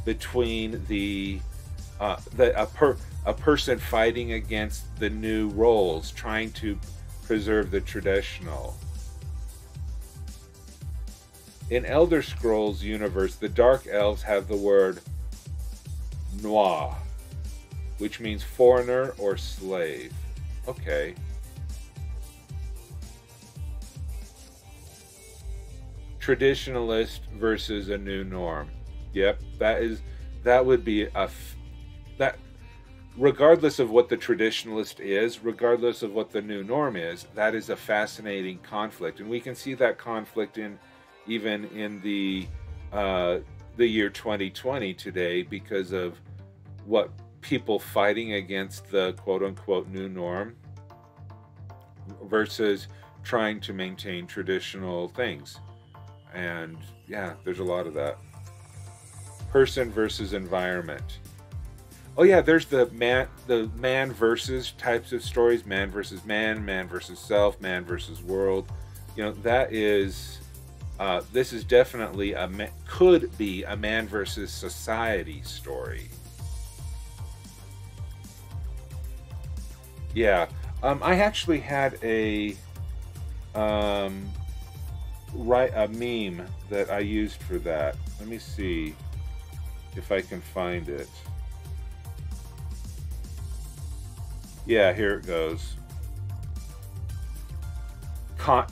between a person fighting against the new roles, trying to preserve the traditional. In Elder Scrolls universe, the Dark Elves have the word noir, which means foreigner or slave. Okay. Traditionalist versus a new norm. Yep, that would be that regardless of what the traditionalist is, regardless of what the new norm is, that is a fascinating conflict, and we can see that conflict even in the year 2020 today because of what people fighting against the quote-unquote new norm versus trying to maintain traditional things. And yeah, there's a lot of that. Person versus environment. Oh yeah, there's the man versus types of stories, man versus man versus self, man versus world. You know, that is this is definitely could be a man versus society story. Yeah, I actually had a meme that I used for that. Let me see if I can find it. Yeah, here it goes.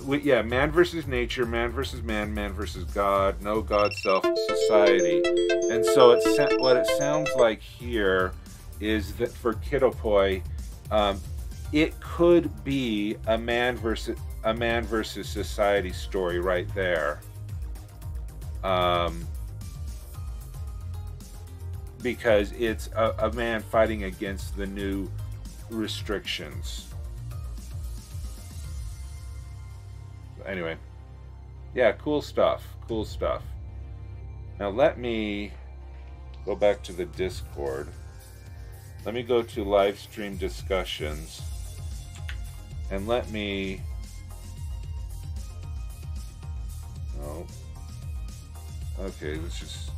Yeah, man versus nature, man versus man, man versus God, no God, self, society. And so what it sounds like here is that for Kittopoi, it could be a man versus society story right there. Because it's a man fighting against the new restrictions. Anyway, yeah, cool stuff. Cool stuff. Now let me go back to the Discord. Let me go to live stream discussions. And let me... Oh. Okay, let's just...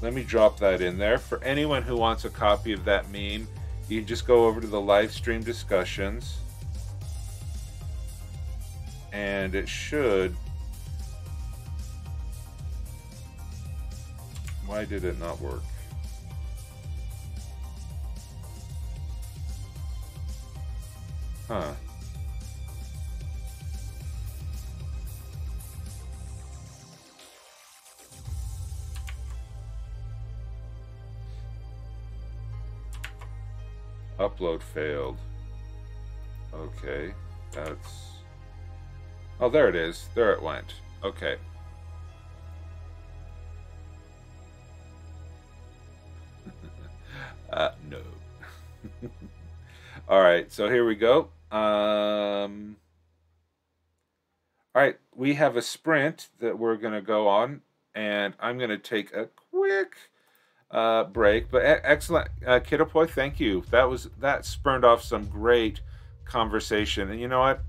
Let me drop that in there. For anyone who wants a copy of that meme, you can just go over to the live stream discussions. And it should... Why did it not work? Huh. Upload failed. Okay, that's... Oh, there it is. There it went. Okay. All right, so here we go. All right, we have a sprint that we're going to go on, and I'm going to take a quick break. But excellent, Kiddopoy, thank you. That spurned off some great conversation, and you know what?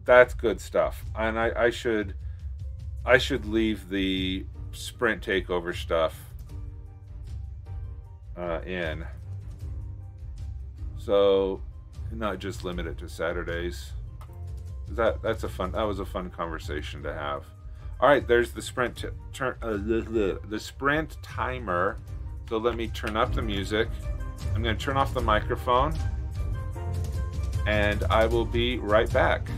That's good stuff. And I should leave the sprint takeover stuff in. So not just limit it to Saturdays. That was a fun conversation to have. All right, there's the sprint the sprint timer. So let me turn up the music. I'm going to turn off the microphone, and I will be right back.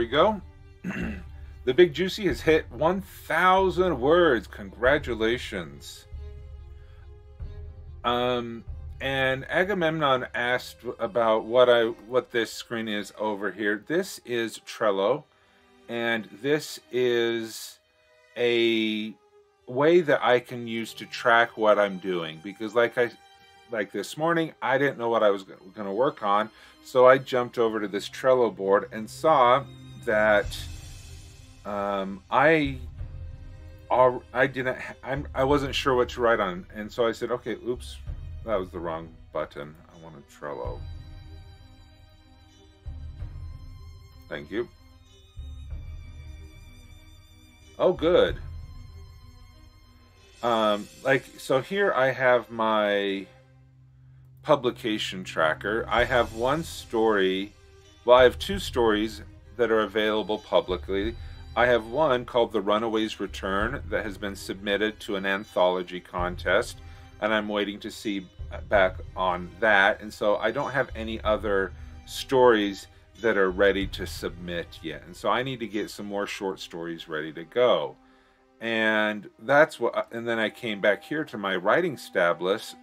we go. The Big Juicy has hit 1,000 words. Congratulations. And Agamemnon asked about what this screen is over here. This is Trello, and this is a way that I can use to track what I'm doing, because like this morning, I didn't know what I was going to work on, so I jumped over to this Trello board and saw that I wasn't sure what to write on, and so I said, okay, oops, that was the wrong button. I wanted Trello. Thank you. Oh, good. So here I have my publication tracker. I have one story. Well, I have two stories that are available publicly. I have one called The Runaway's Return that has been submitted to an anthology contest, and I'm waiting to see back on that. And so I don't have any other stories that are ready to submit yet. And so I need to get some more short stories ready to go. And that's what, and then I came back here to my writing status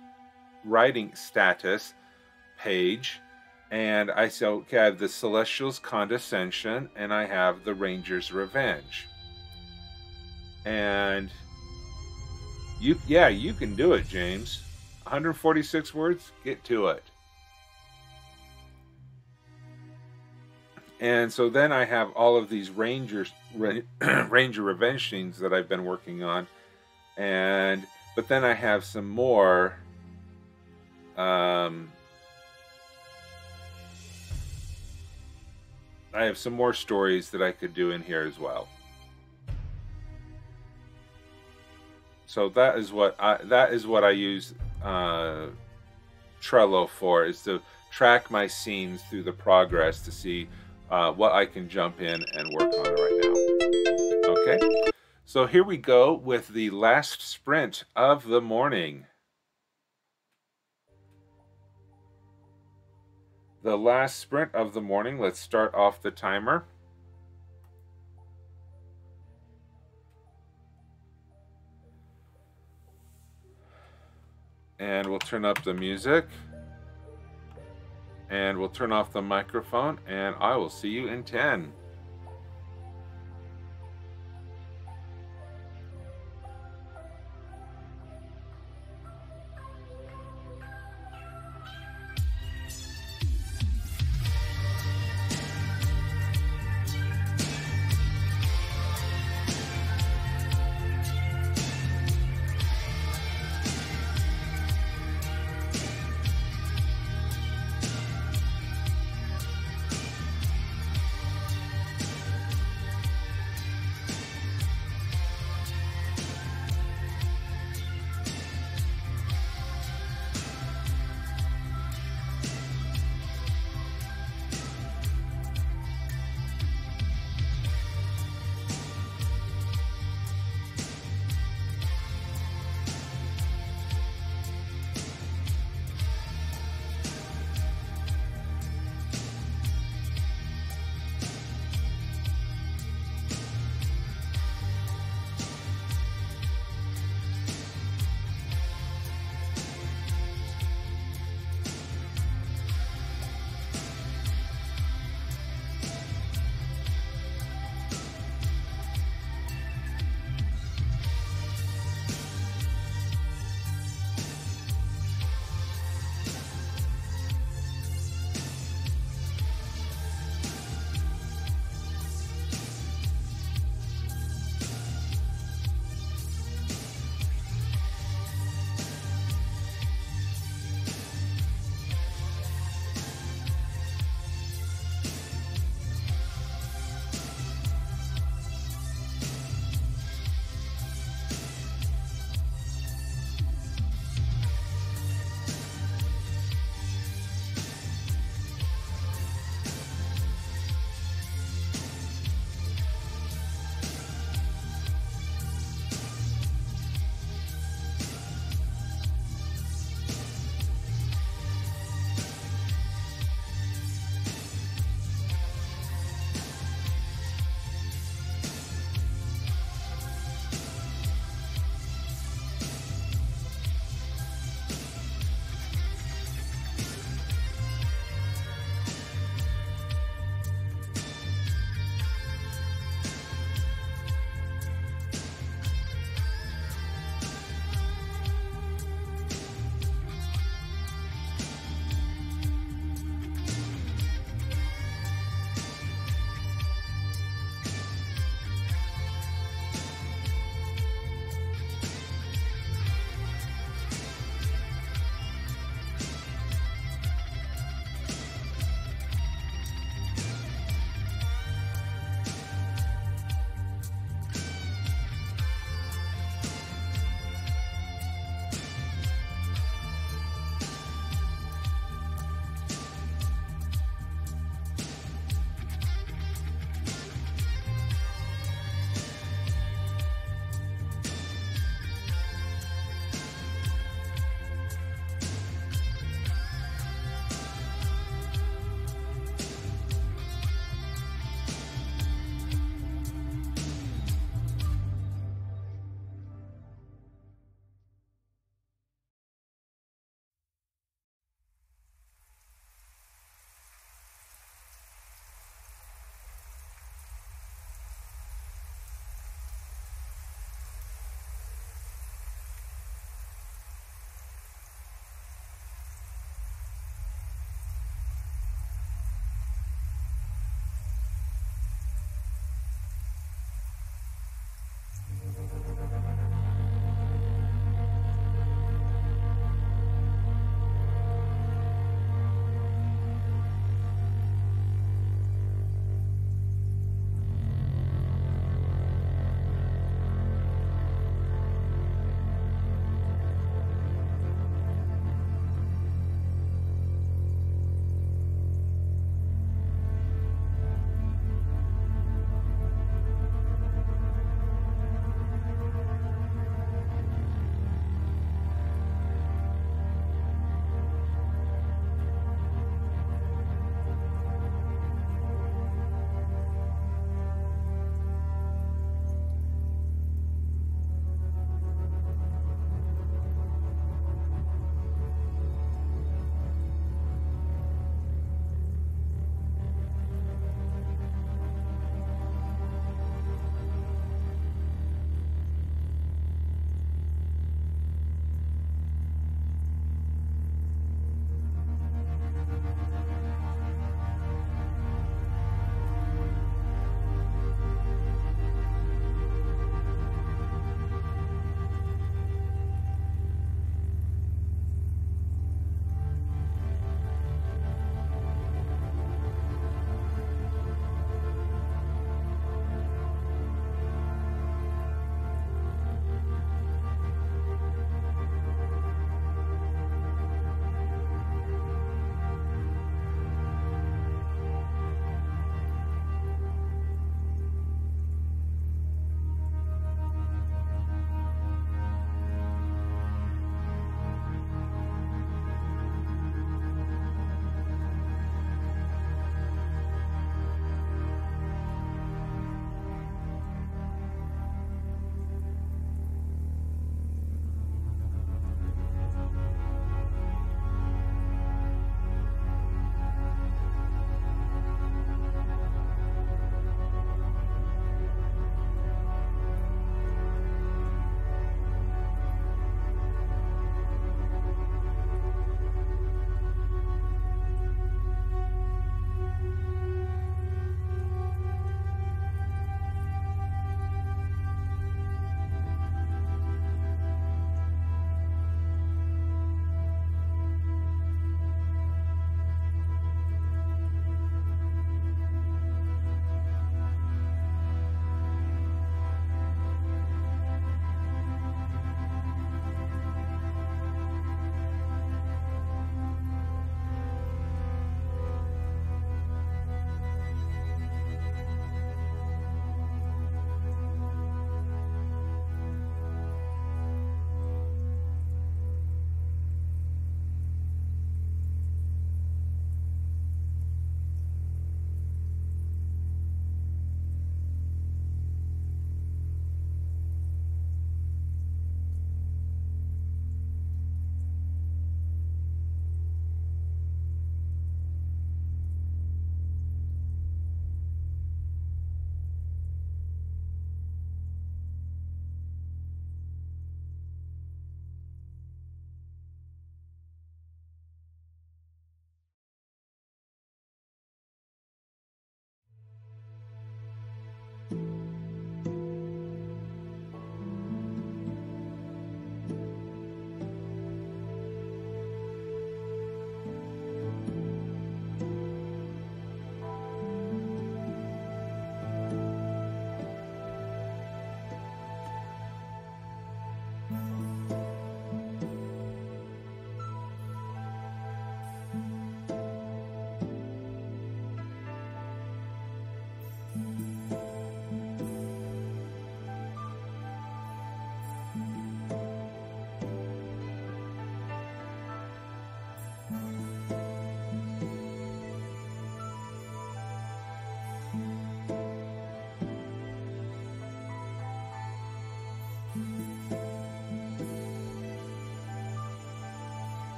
page, and I said, okay, I have the Celestial's Condescension, and I have the Ranger's Revenge. And you can do it, James. 146 words, get to it. And so then I have all of these Ranger Revenge scenes that I've been working on, but then I have some more. I have some more stories that I could do in here as well. So that is what I use Trello for, is to track my scenes through the progress to see what I can jump in and work on right now. Okay, so here we go with the last sprint of the morning. The last sprint of the morning. Let's start off the timer. And we'll turn up the music. And we'll turn off the microphone, and I will see you in 10.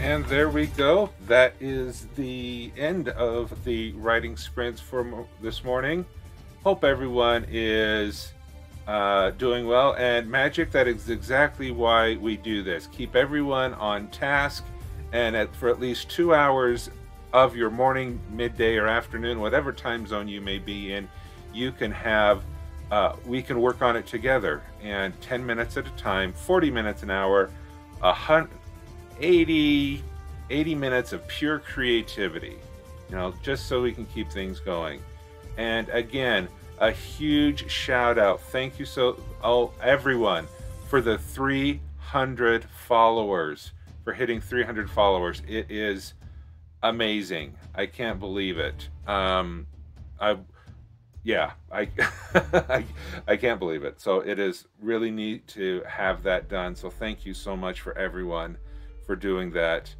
And there we go. That is the end of the writing sprints for this morning. Hope everyone is doing well. And Magic, that is exactly why we do this. Keep everyone on task, and for at least 2 hours of your morning, midday, or afternoon, whatever time zone you may be in, you can have, we can work on it together. And 10 minutes at a time, 40 minutes an hour, 80 minutes of pure creativity, you know, just so we can keep things going. And again, a huge shout out, thank you everyone for the 300 followers, for hitting 300 followers. It is amazing. I can't believe it. I can't believe it. So it is really neat to have that done. So thank you so much for everyone for doing that.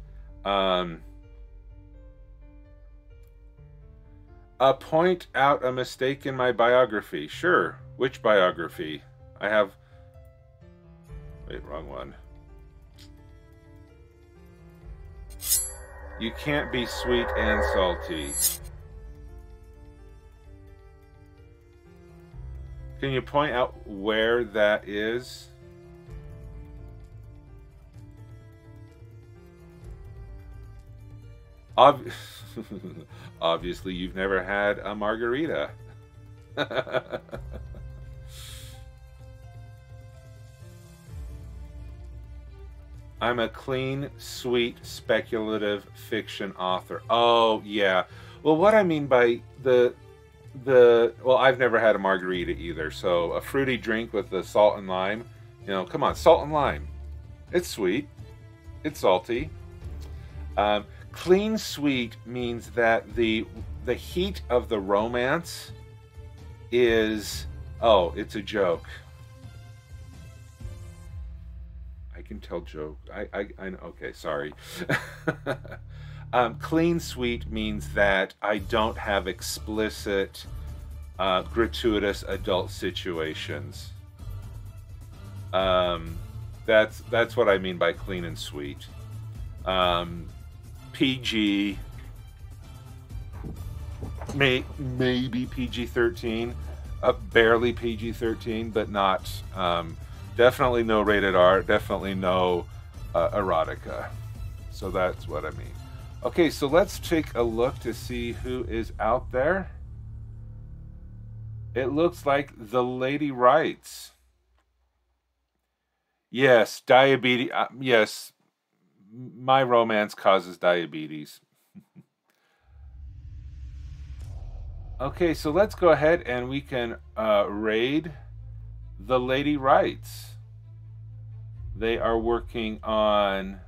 Point out a mistake in my biography. Sure. Which biography? I have... Wait, wrong one. You can't be sweet and salty. Can you point out where that is? Obviously, you've never had a margarita. I'm a clean, sweet, speculative fiction author. Oh, yeah. Well, what I mean by well, I've never had a margarita either. So a fruity drink with the salt and lime. You know, come on, salt and lime. It's sweet. It's salty. Clean sweet means that the heat of the romance is, oh, it's a joke. I can tell joke. I know. Okay, sorry. Clean sweet means that I don't have explicit, gratuitous adult situations. That's what I mean by clean and sweet. PG, maybe PG-13, barely PG-13, but not, definitely no rated R, definitely no erotica. So that's what I mean. Okay, so let's take a look to see who is out there. It looks like the lady writes. Yes, diabetes. Yes, my romance causes diabetes. Okay, so let's go ahead and we can raid the lady writes. They are working on,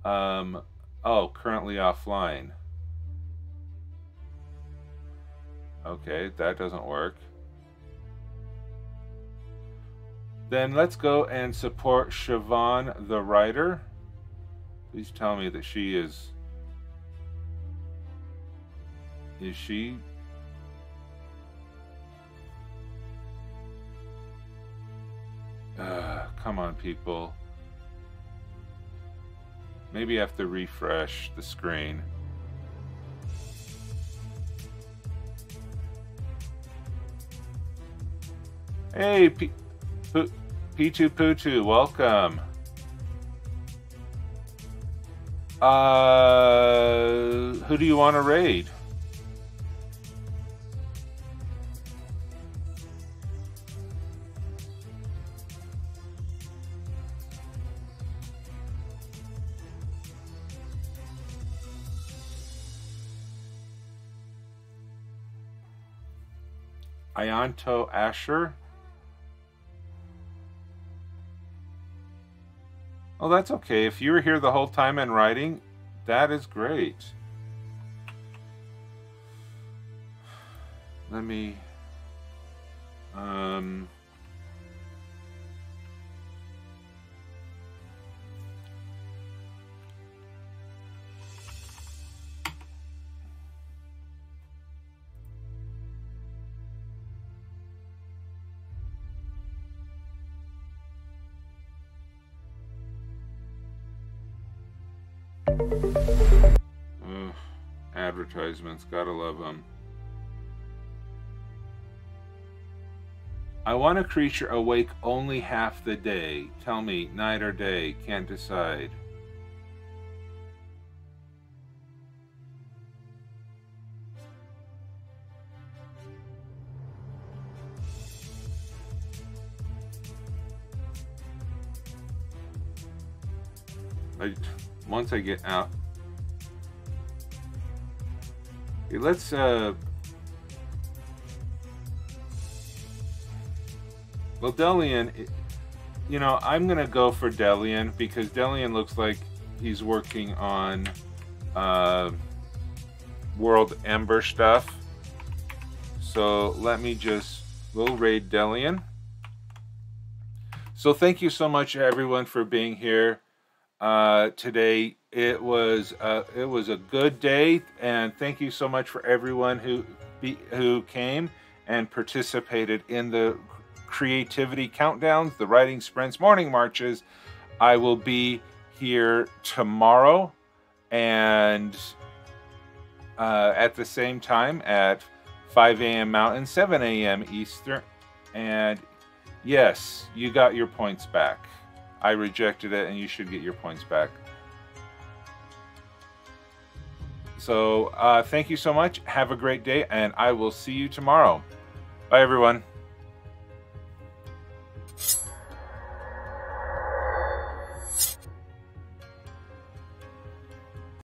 oh, currently offline. Okay, that doesn't work. Then let's go and support Siobhan the writer. Please tell me that she is she? Come on, people. Maybe I have to refresh the screen. Hey, P2 Poo2, welcome. Who do you want to raid? Ianto Asher. Oh, that's okay. If you were here the whole time and writing, that is great. Let me... advertisements, gotta love them. I want a creature awake only half the day. Tell me, night or day, can't decide. Once I get out. Okay, let's well, Delian, you know, I'm gonna go for Delian because Delian looks like he's working on World Ember stuff. So let me we'll raid Delian. So thank you so much everyone for being here today. It was a good day, and thank you so much for everyone who came and participated in the creativity countdowns, the writing sprints, morning marches. I will be here tomorrow and at the same time at 5 a.m. Mountain, 7 a.m. Eastern. And yes, you got your points back. I rejected it, and you should get your points back. So thank you so much. Have a great day, and I will see you tomorrow. Bye, everyone.